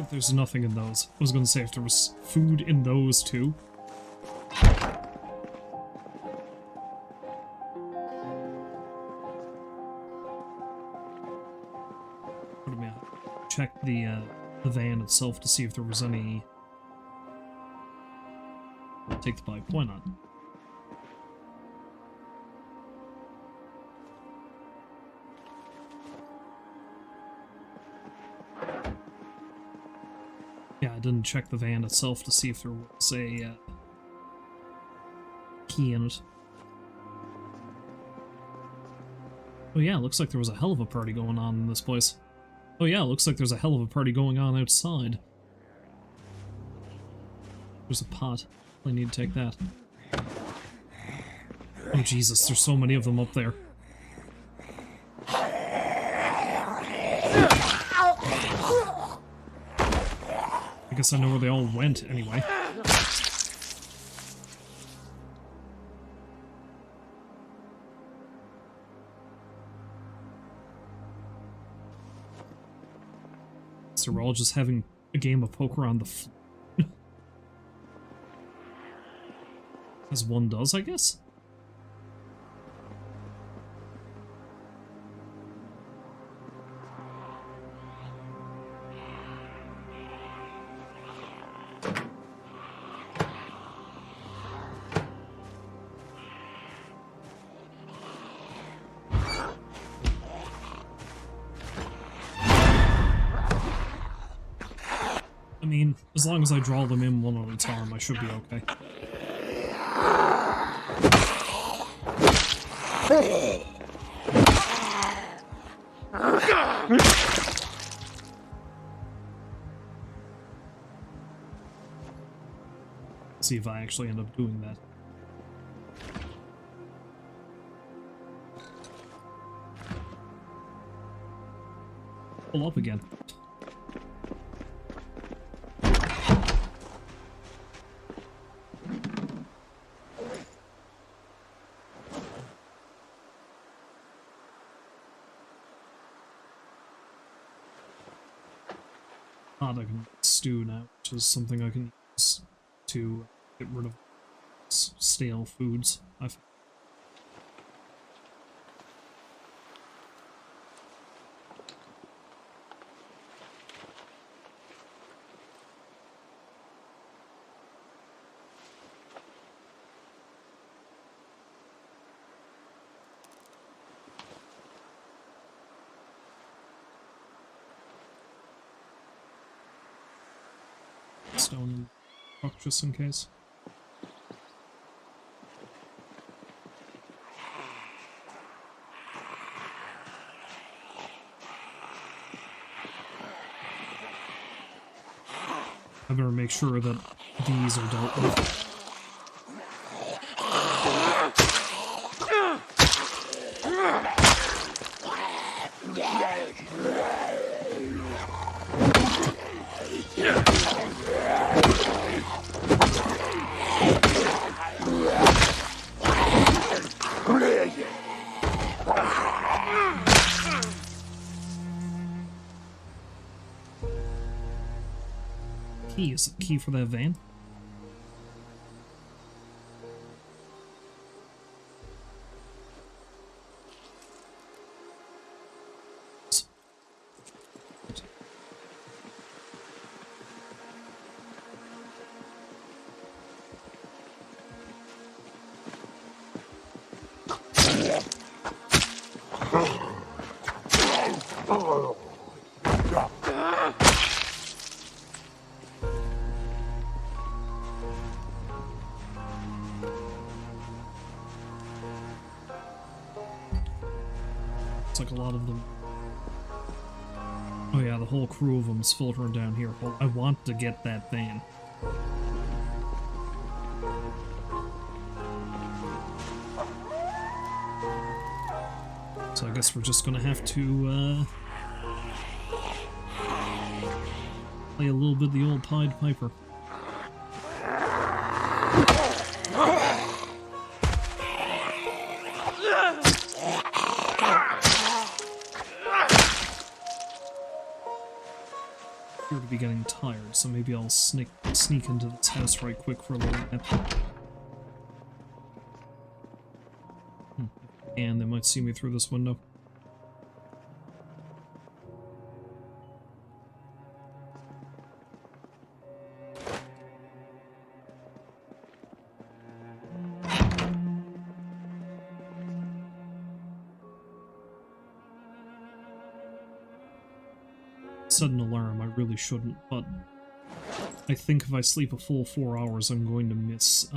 But there's nothing in those. I was gonna say if there was food in those too. What am I? Check the van itself to see if there was any. I'll take the bike. Why not? Yeah, I didn't check the van itself to see if there was a key in it. Oh yeah, looks like there was a hell of a party going on in this place. Oh yeah, looks like there's a hell of a party going on outside. There's a pot. I need to take that. Oh Jesus, there's so many of them up there. I guess I know where they all went anyway. So we're all just having a game of poker on the floor. As one does, I guess? I mean, as long as I draw them in one at a time, I should be okay. See if I actually end up doing that. Pull up again. I can stew now, which is something I can use to get rid of stale foods. Stone and rock just in case. I better make sure that these are dealt with. Key, is it key for that van? It's like a lot of them. Oh yeah, the whole crew of them's filtering down here. Well, I want to get that van. So I guess we're just gonna have to play a little bit of the old Pied Piper. Here to be getting tired, so maybe I'll sneak into this house right quick for a little nap. And they might see me through this window. Set an alarm, I really shouldn't, but I think if I sleep a full 4 hours, I'm going to miss,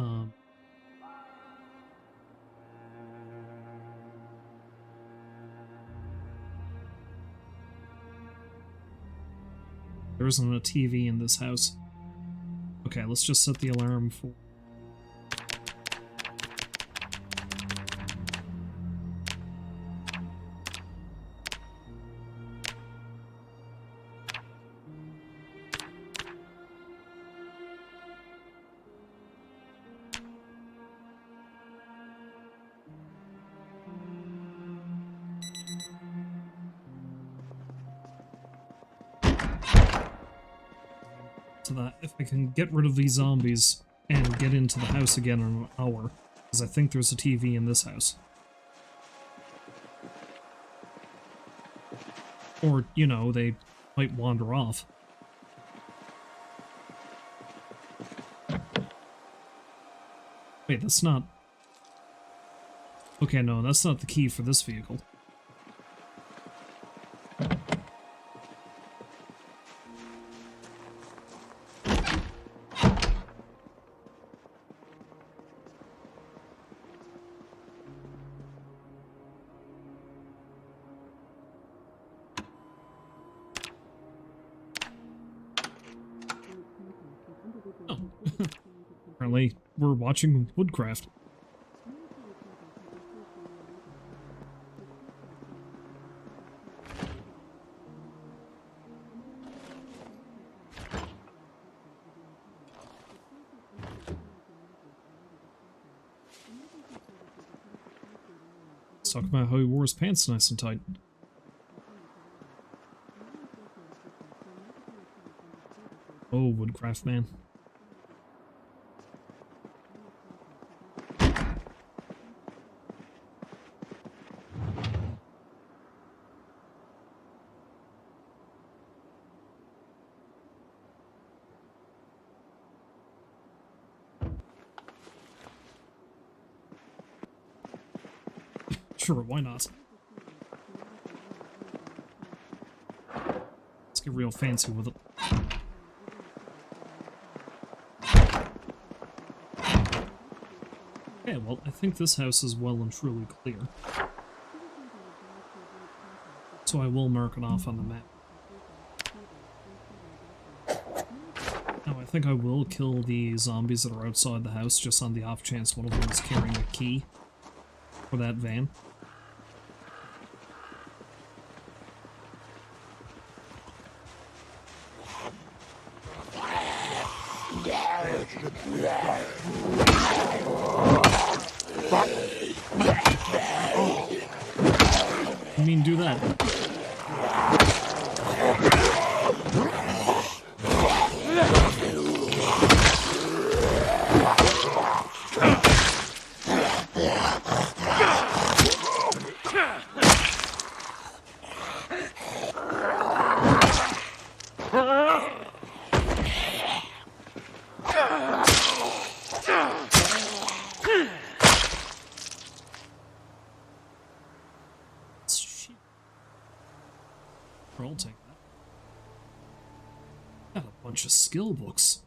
there isn't a TV in this house. Okay, let's just set the alarm for... to that. If I can get rid of these zombies and get into the house again in an hour, because I think there's a TV in this house. Or, you know, they might wander off. Wait, that's not... Okay, no, that's not the key for this vehicle. Oh. Apparently, we're watching Woodcraft. Let's talk about how he wore his pants nice and tight. Oh, Woodcraft man. Sure, why not? Let's get real fancy with it. Okay, well, I think this house is well and truly clear. So I will mark it off on the map. Now, I think I will kill the zombies that are outside the house, just on the off chance one of them is carrying a key for that van. I mean, do that. I'll take that. Got a bunch of skill books.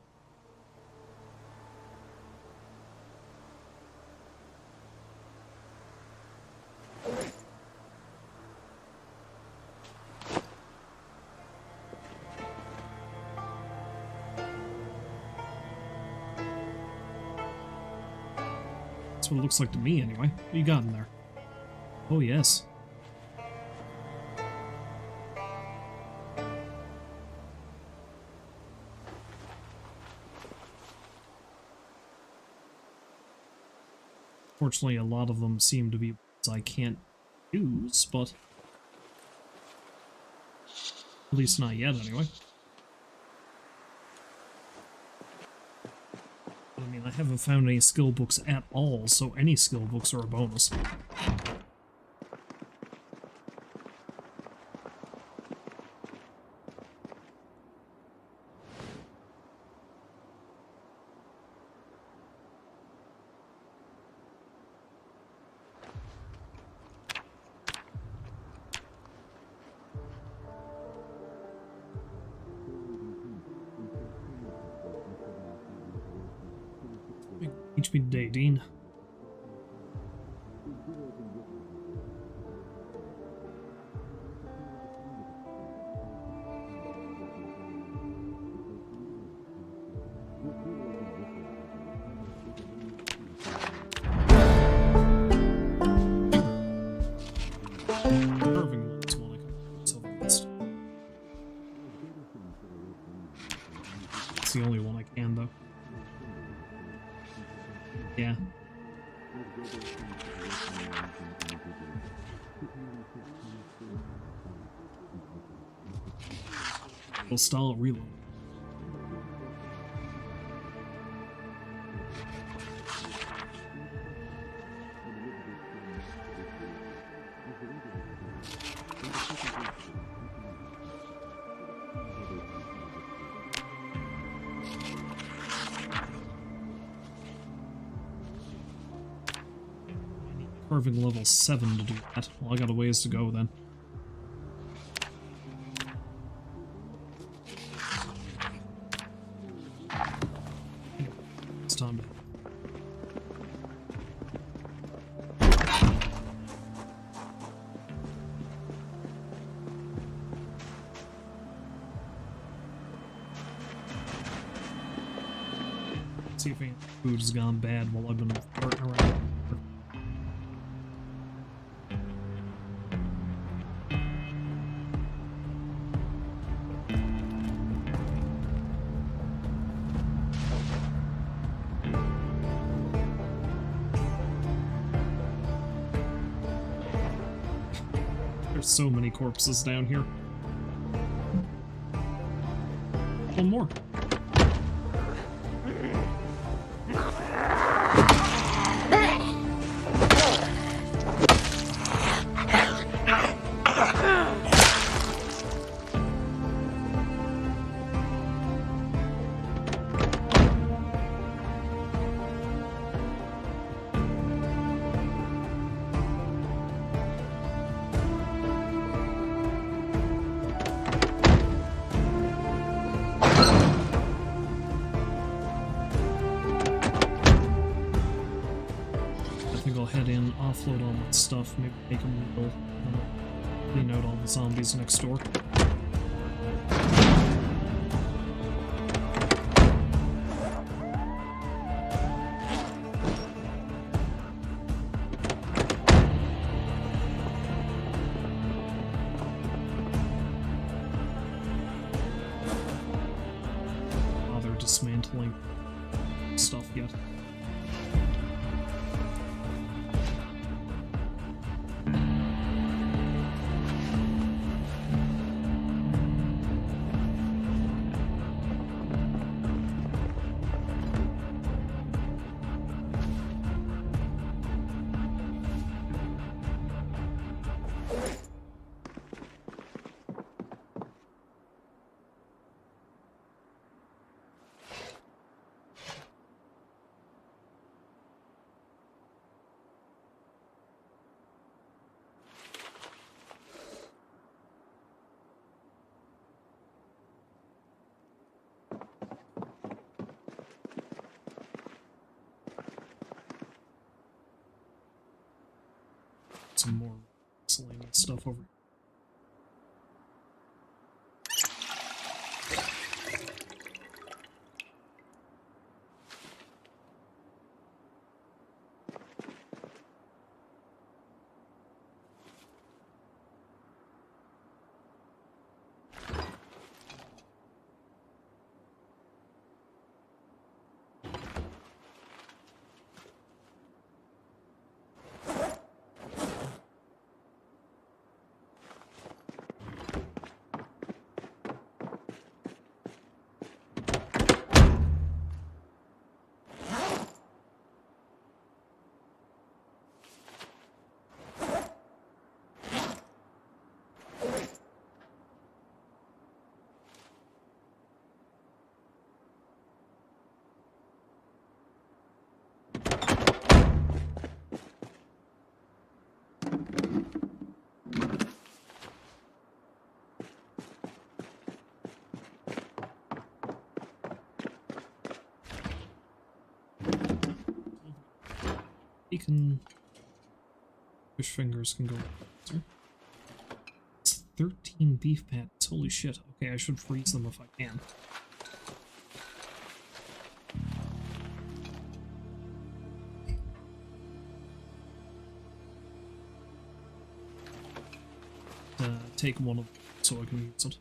That's what it looks like to me, anyway. What you got in there? Oh, yes. Fortunately, a lot of them seem to be ones I can't use, but at least not yet, anyway. haven't found any skill books at all, so any skill books are a bonus. HP today, Dean. It's the only one I can, though. Yeah. We'll stall reload. Carving level 7 to do that. Well, I got a ways to go then. Anyway, it's time to... see if any food has gone bad while I've been farting around. There's so many corpses down here. One more. Head in, offload all that stuff, maybe make them real, clean out all the zombies next door. Bother dismantling stuff yet. Some more miscellaneous stuff over here. bacon. Fish fingers can go faster. It's 13 beef patties. Holy shit. Okay, I should freeze them if I can. Take one of them so I can use it.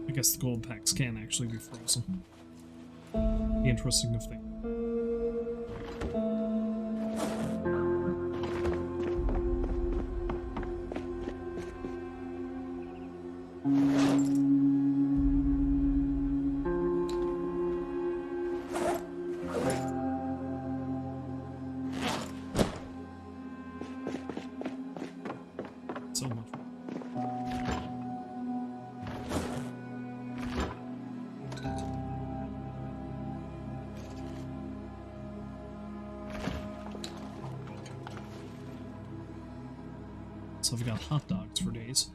I guess the gold packs can actually be frozen. Be interesting if they... So much. So I've got hot dogs for days.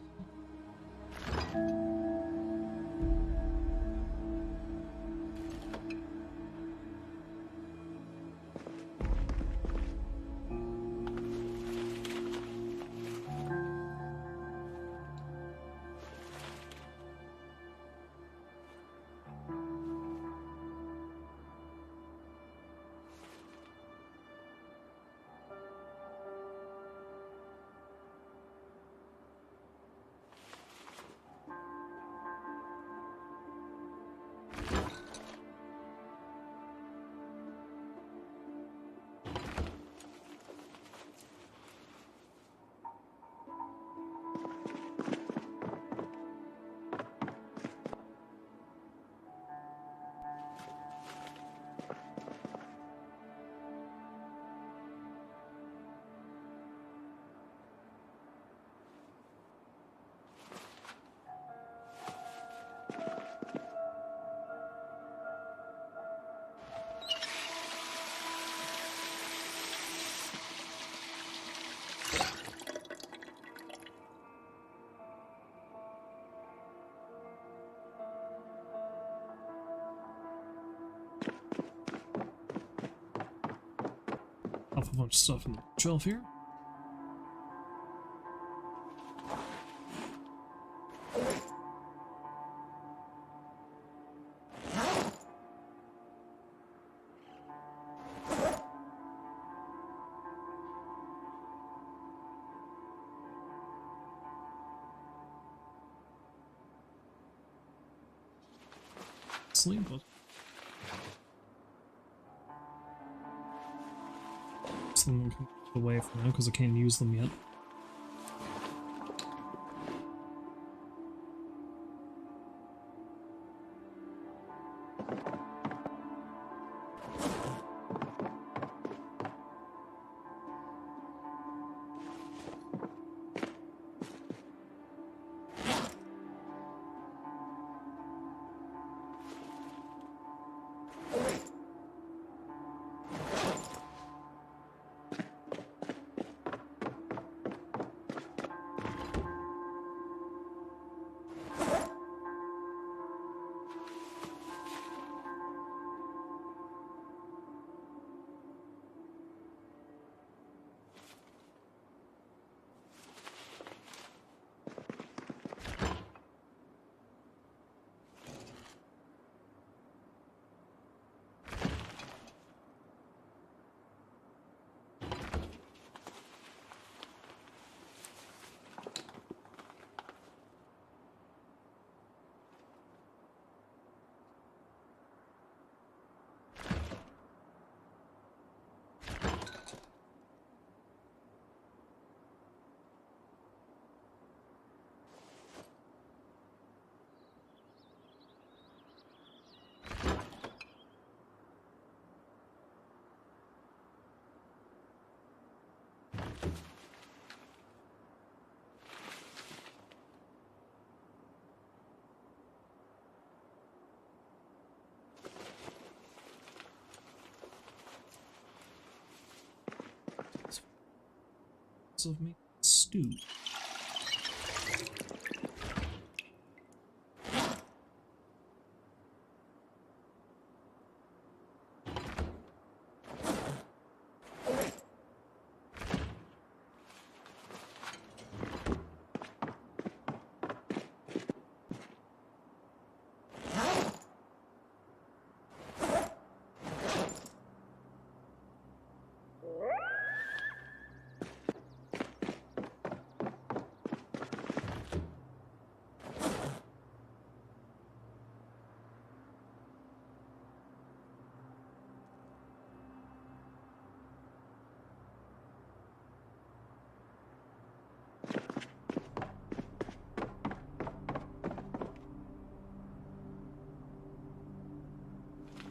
Off a bunch of stuff in the shelf here. Sleep, but some can put away for now because I can't use them yet. thoughts of making stew.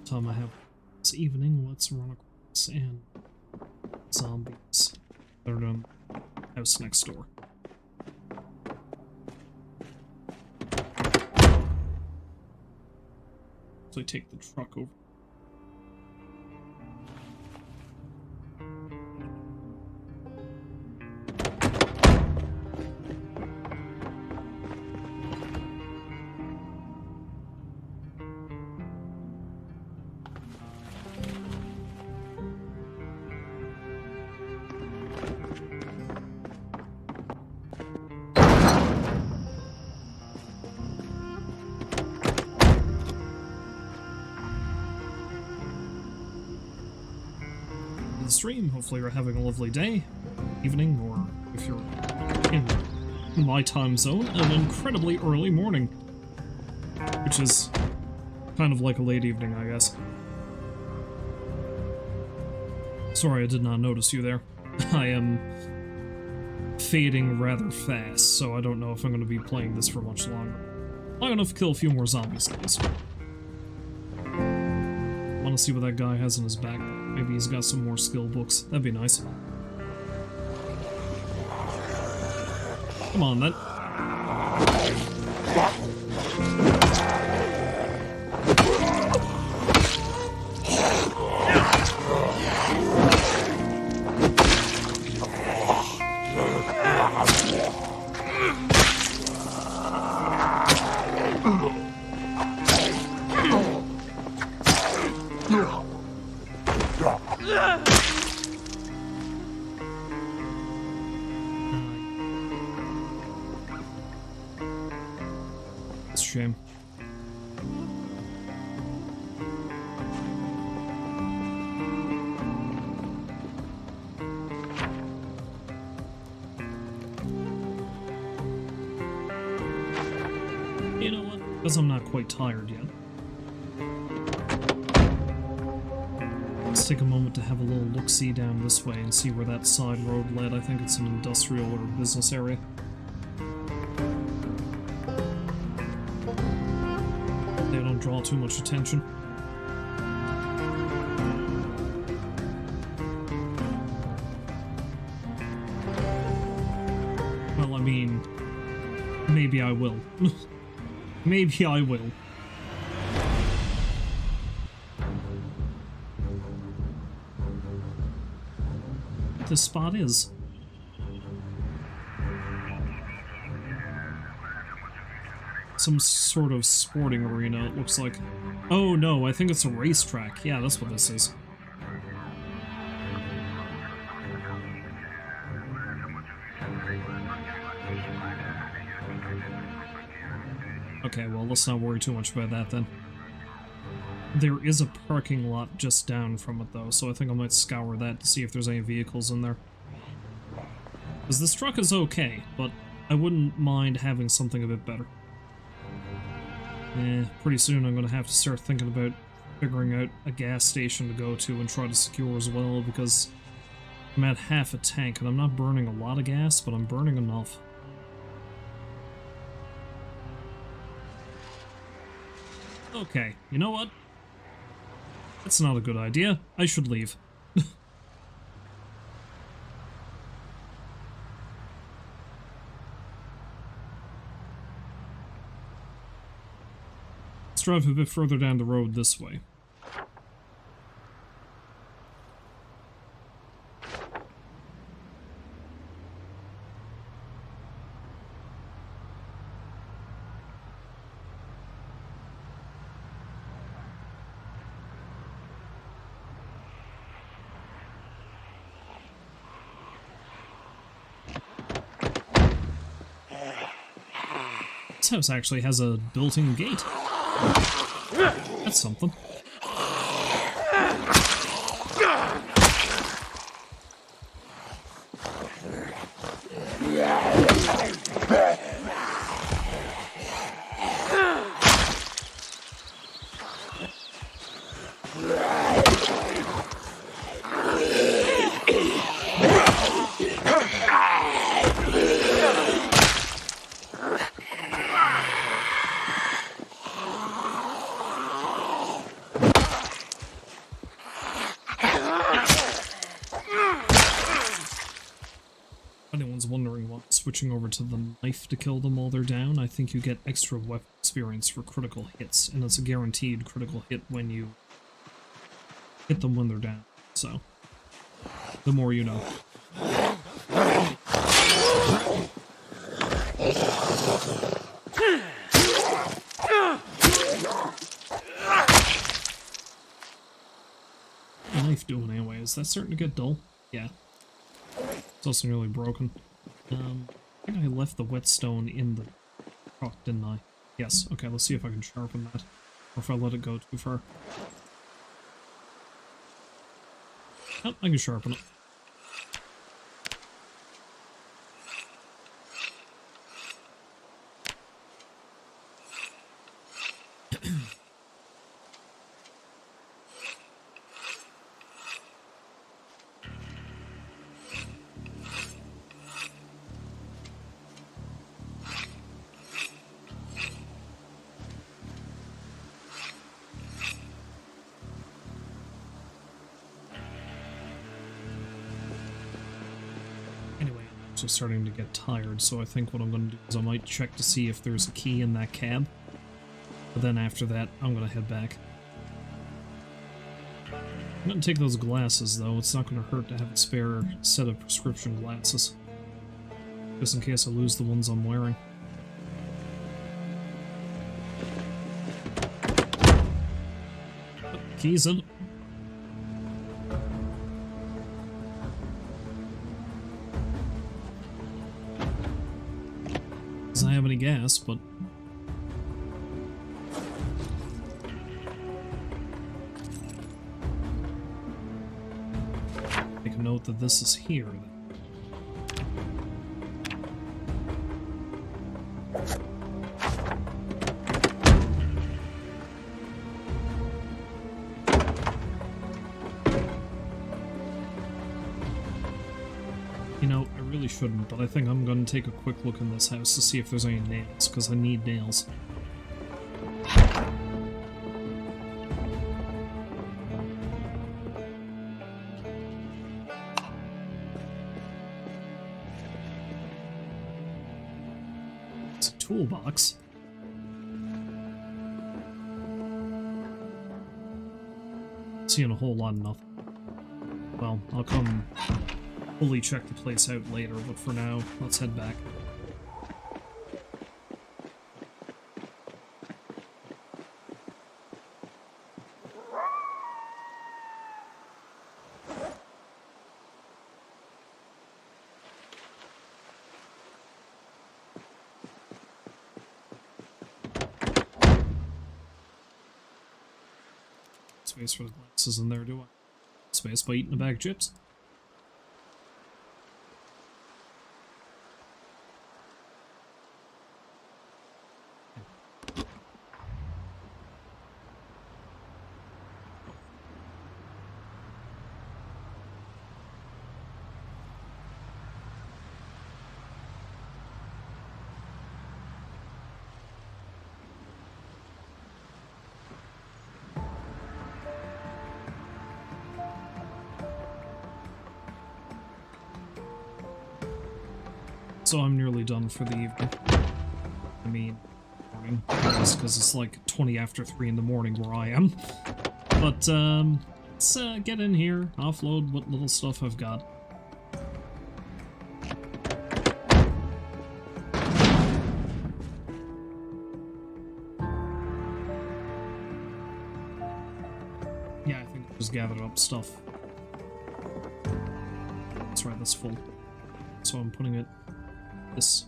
Time I have this evening, let's run across and zombies that are in the house next door. So I take the truck over. The stream. Hopefully you're having a lovely day, evening, or if you're in my time zone, an incredibly early morning. Which is kind of like a late evening, I guess. Sorry, I did not notice you there. I am fading rather fast, so I don't know if I'm going to be playing this for much longer. Long enough to kill a few more zombies, at least. Want to see what that guy has in his back. Maybe he's got some more skill books. That'd be nice. Come on, then. It's a shame. You know what? Because I'm not quite tired yet. Let's take a moment to have a little look-see down this way and see where that side road led. I think it's an industrial or business area. They don't draw too much attention. Well, I mean, maybe I will. Maybe I will. This spot is. Some sort of sporting arena, it looks like. Oh no, I think it's a racetrack. Yeah, that's what this is. Okay, well, let's not worry too much about that then. There is a parking lot just down from it, though, so I think I might scour that to see if there's any vehicles in there. Because this truck is okay, but I wouldn't mind having something a bit better. Pretty soon I'm going to have to start thinking about figuring out a gas station to go to and try to secure as well, because I'm at half a tank, and I'm not burning a lot of gas, but I'm burning enough. Okay, you know what? That's not a good idea. I should leave. Let's drive a bit further down the road this way. This house actually has a built-in gate. That's something. Anyone's wondering why switching over to the knife to kill them while they're down, I think you get extra weapon experience for critical hits, and it's a guaranteed critical hit when you hit them when they're down, so the more you know. Knife doing anyway? Is that starting to get dull? Yeah. It's also nearly broken. I think I left the whetstone in the truck, didn't I? Yes. Okay, let's see if I can sharpen that. Or if I let it go too far. Oh, I can sharpen it. Starting to get tired, so I think what I'm going to do is I might check to see if there's a key in that cab, but then after that I'm going to head back. I'm going to take those glasses though, it's not going to hurt to have a spare set of prescription glasses, just in case I lose the ones I'm wearing. Oh, keys in. Doesn't have any gas, but make a note that this is here. You know, I really shouldn't, but I think I'm going to take a quick look in this house to see if there's any nails, because I need nails. It's a toolbox. Seeing a whole lot of nothing. Well, I'll come fully check the place out later, but for now, let's head back. Space for the glasses in there, do I? Space by eating a bag of chips? So I'm nearly done for the evening. I mean, morning, because it's like 20 after 3 in the morning where I am. But, let's get in here, offload what little stuff I've got. Yeah, I think I just gathered up stuff. That's right, that's full. So I'm putting it this.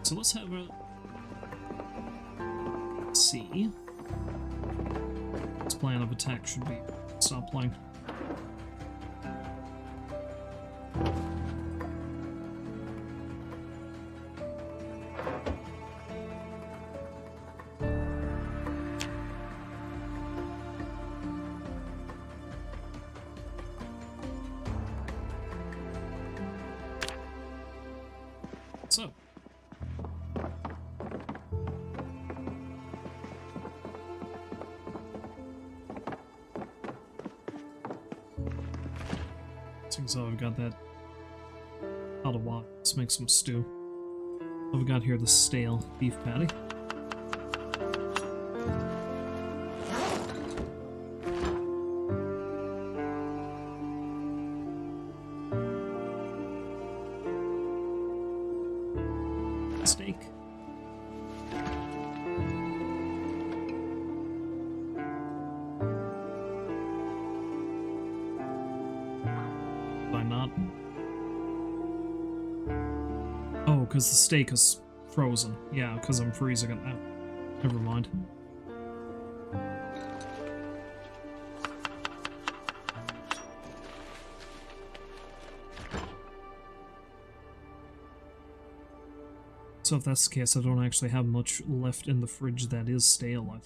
So let's have a... Let's see. This plan of attack should be... Stop playing. So. So I've got that out of water. Let's make some stew. What have we got here? The stale beef patty. Steak. Oh, because the steak is frozen. Yeah, because I'm freezing it now. Never mind. So if that's the case, I don't actually have much left in the fridge that is stale, I think.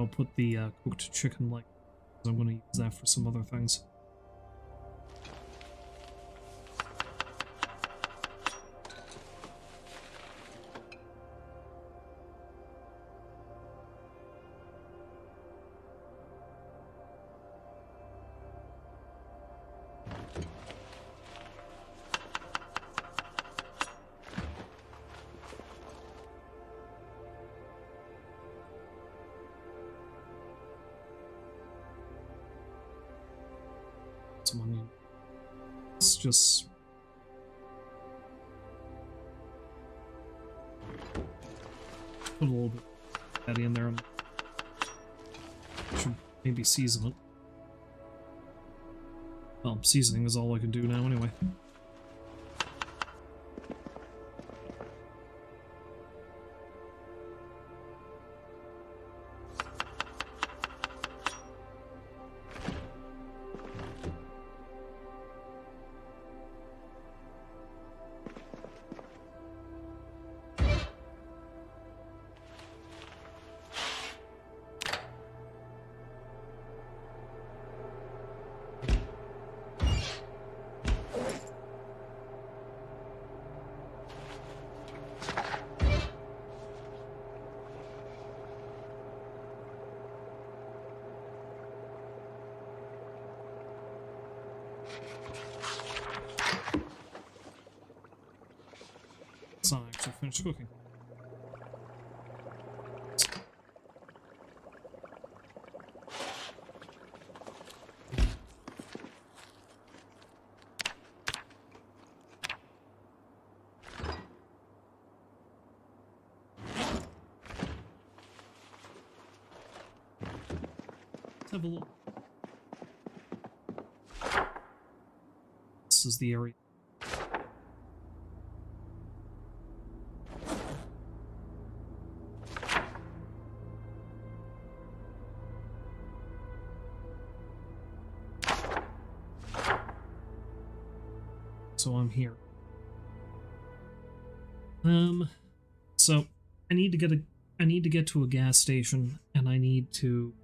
I'll put the cooked chicken leg. I'm going to use that for some other things. Some onion. It's just put a little bit of patty in there and should maybe season it. Well, seasoning is all I can do now anyway. It's not actually finished cooking. Let's have a look. This is the area. So I'm here. So I need to get to a gas station, and I need to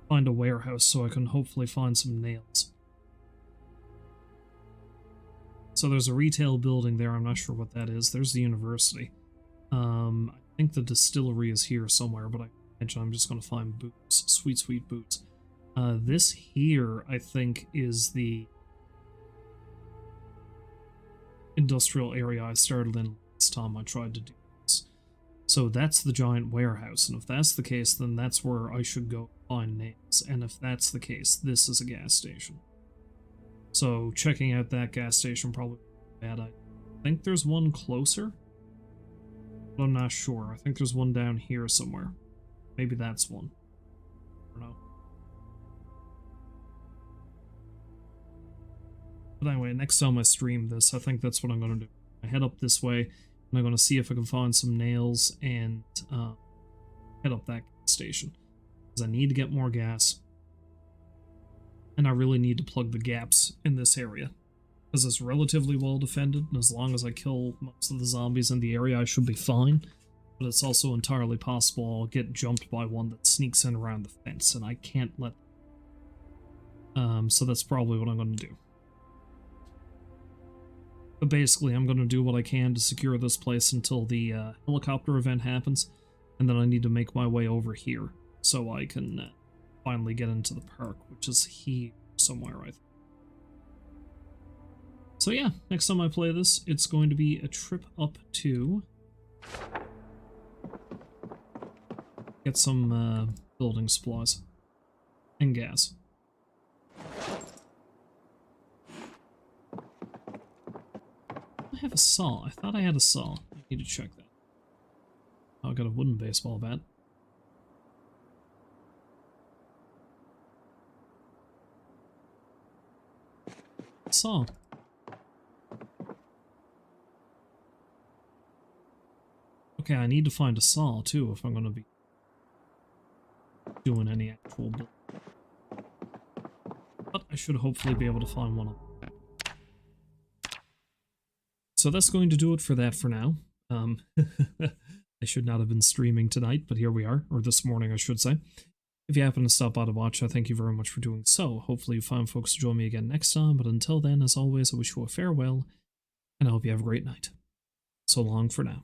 find a warehouse so I can hopefully find some nails. So there's a retail building there, I'm not sure what that is. There's the university. I think the distillery is here somewhere, but I'm just going to find boots. Sweet, sweet boots. This here, I think, is the industrial area I started in last time I tried to do this. So that's the giant warehouse, and if that's the case, then that's where I should go find nails. And if that's the case, this is a gas station. So checking out that gas station probably a bad idea. I think there's one closer, but I'm not sure. I think there's one down here somewhere. Maybe that's one. I don't know. But anyway, next time I stream this, I think that's what I'm going to do. I head up this way, and I'm going to see if I can find some nails and head up that station. Because I need to get more gas. And I really need to plug the gaps in this area. Because it's relatively well defended, and as long as I kill most of the zombies in the area, I should be fine. But it's also entirely possible I'll get jumped by one that sneaks in around the fence, and I can't let... so that's probably what I'm going to do. But basically, I'm going to do what I can to secure this place until the helicopter event happens, and then I need to make my way over here so I can finally get into the park, which is here somewhere, I think. So yeah, next time I play this, it's going to be a trip up to get some building supplies and gas. I have a saw. I thought I had a saw. I need to check that. Oh, I got a wooden baseball bat. Saw. Okay, I need to find a saw too if I'm going to be doing any actual build. But I should hopefully be able to find one of them. So that's going to do it for that for now. I should not have been streaming tonight, but here we are, or this morning I should say. If you happen to stop by to watch, I thank you very much for doing so. Hopefully you find folks to join me again next time, but until then, as always, I wish you a farewell, and I hope you have a great night. So long for now.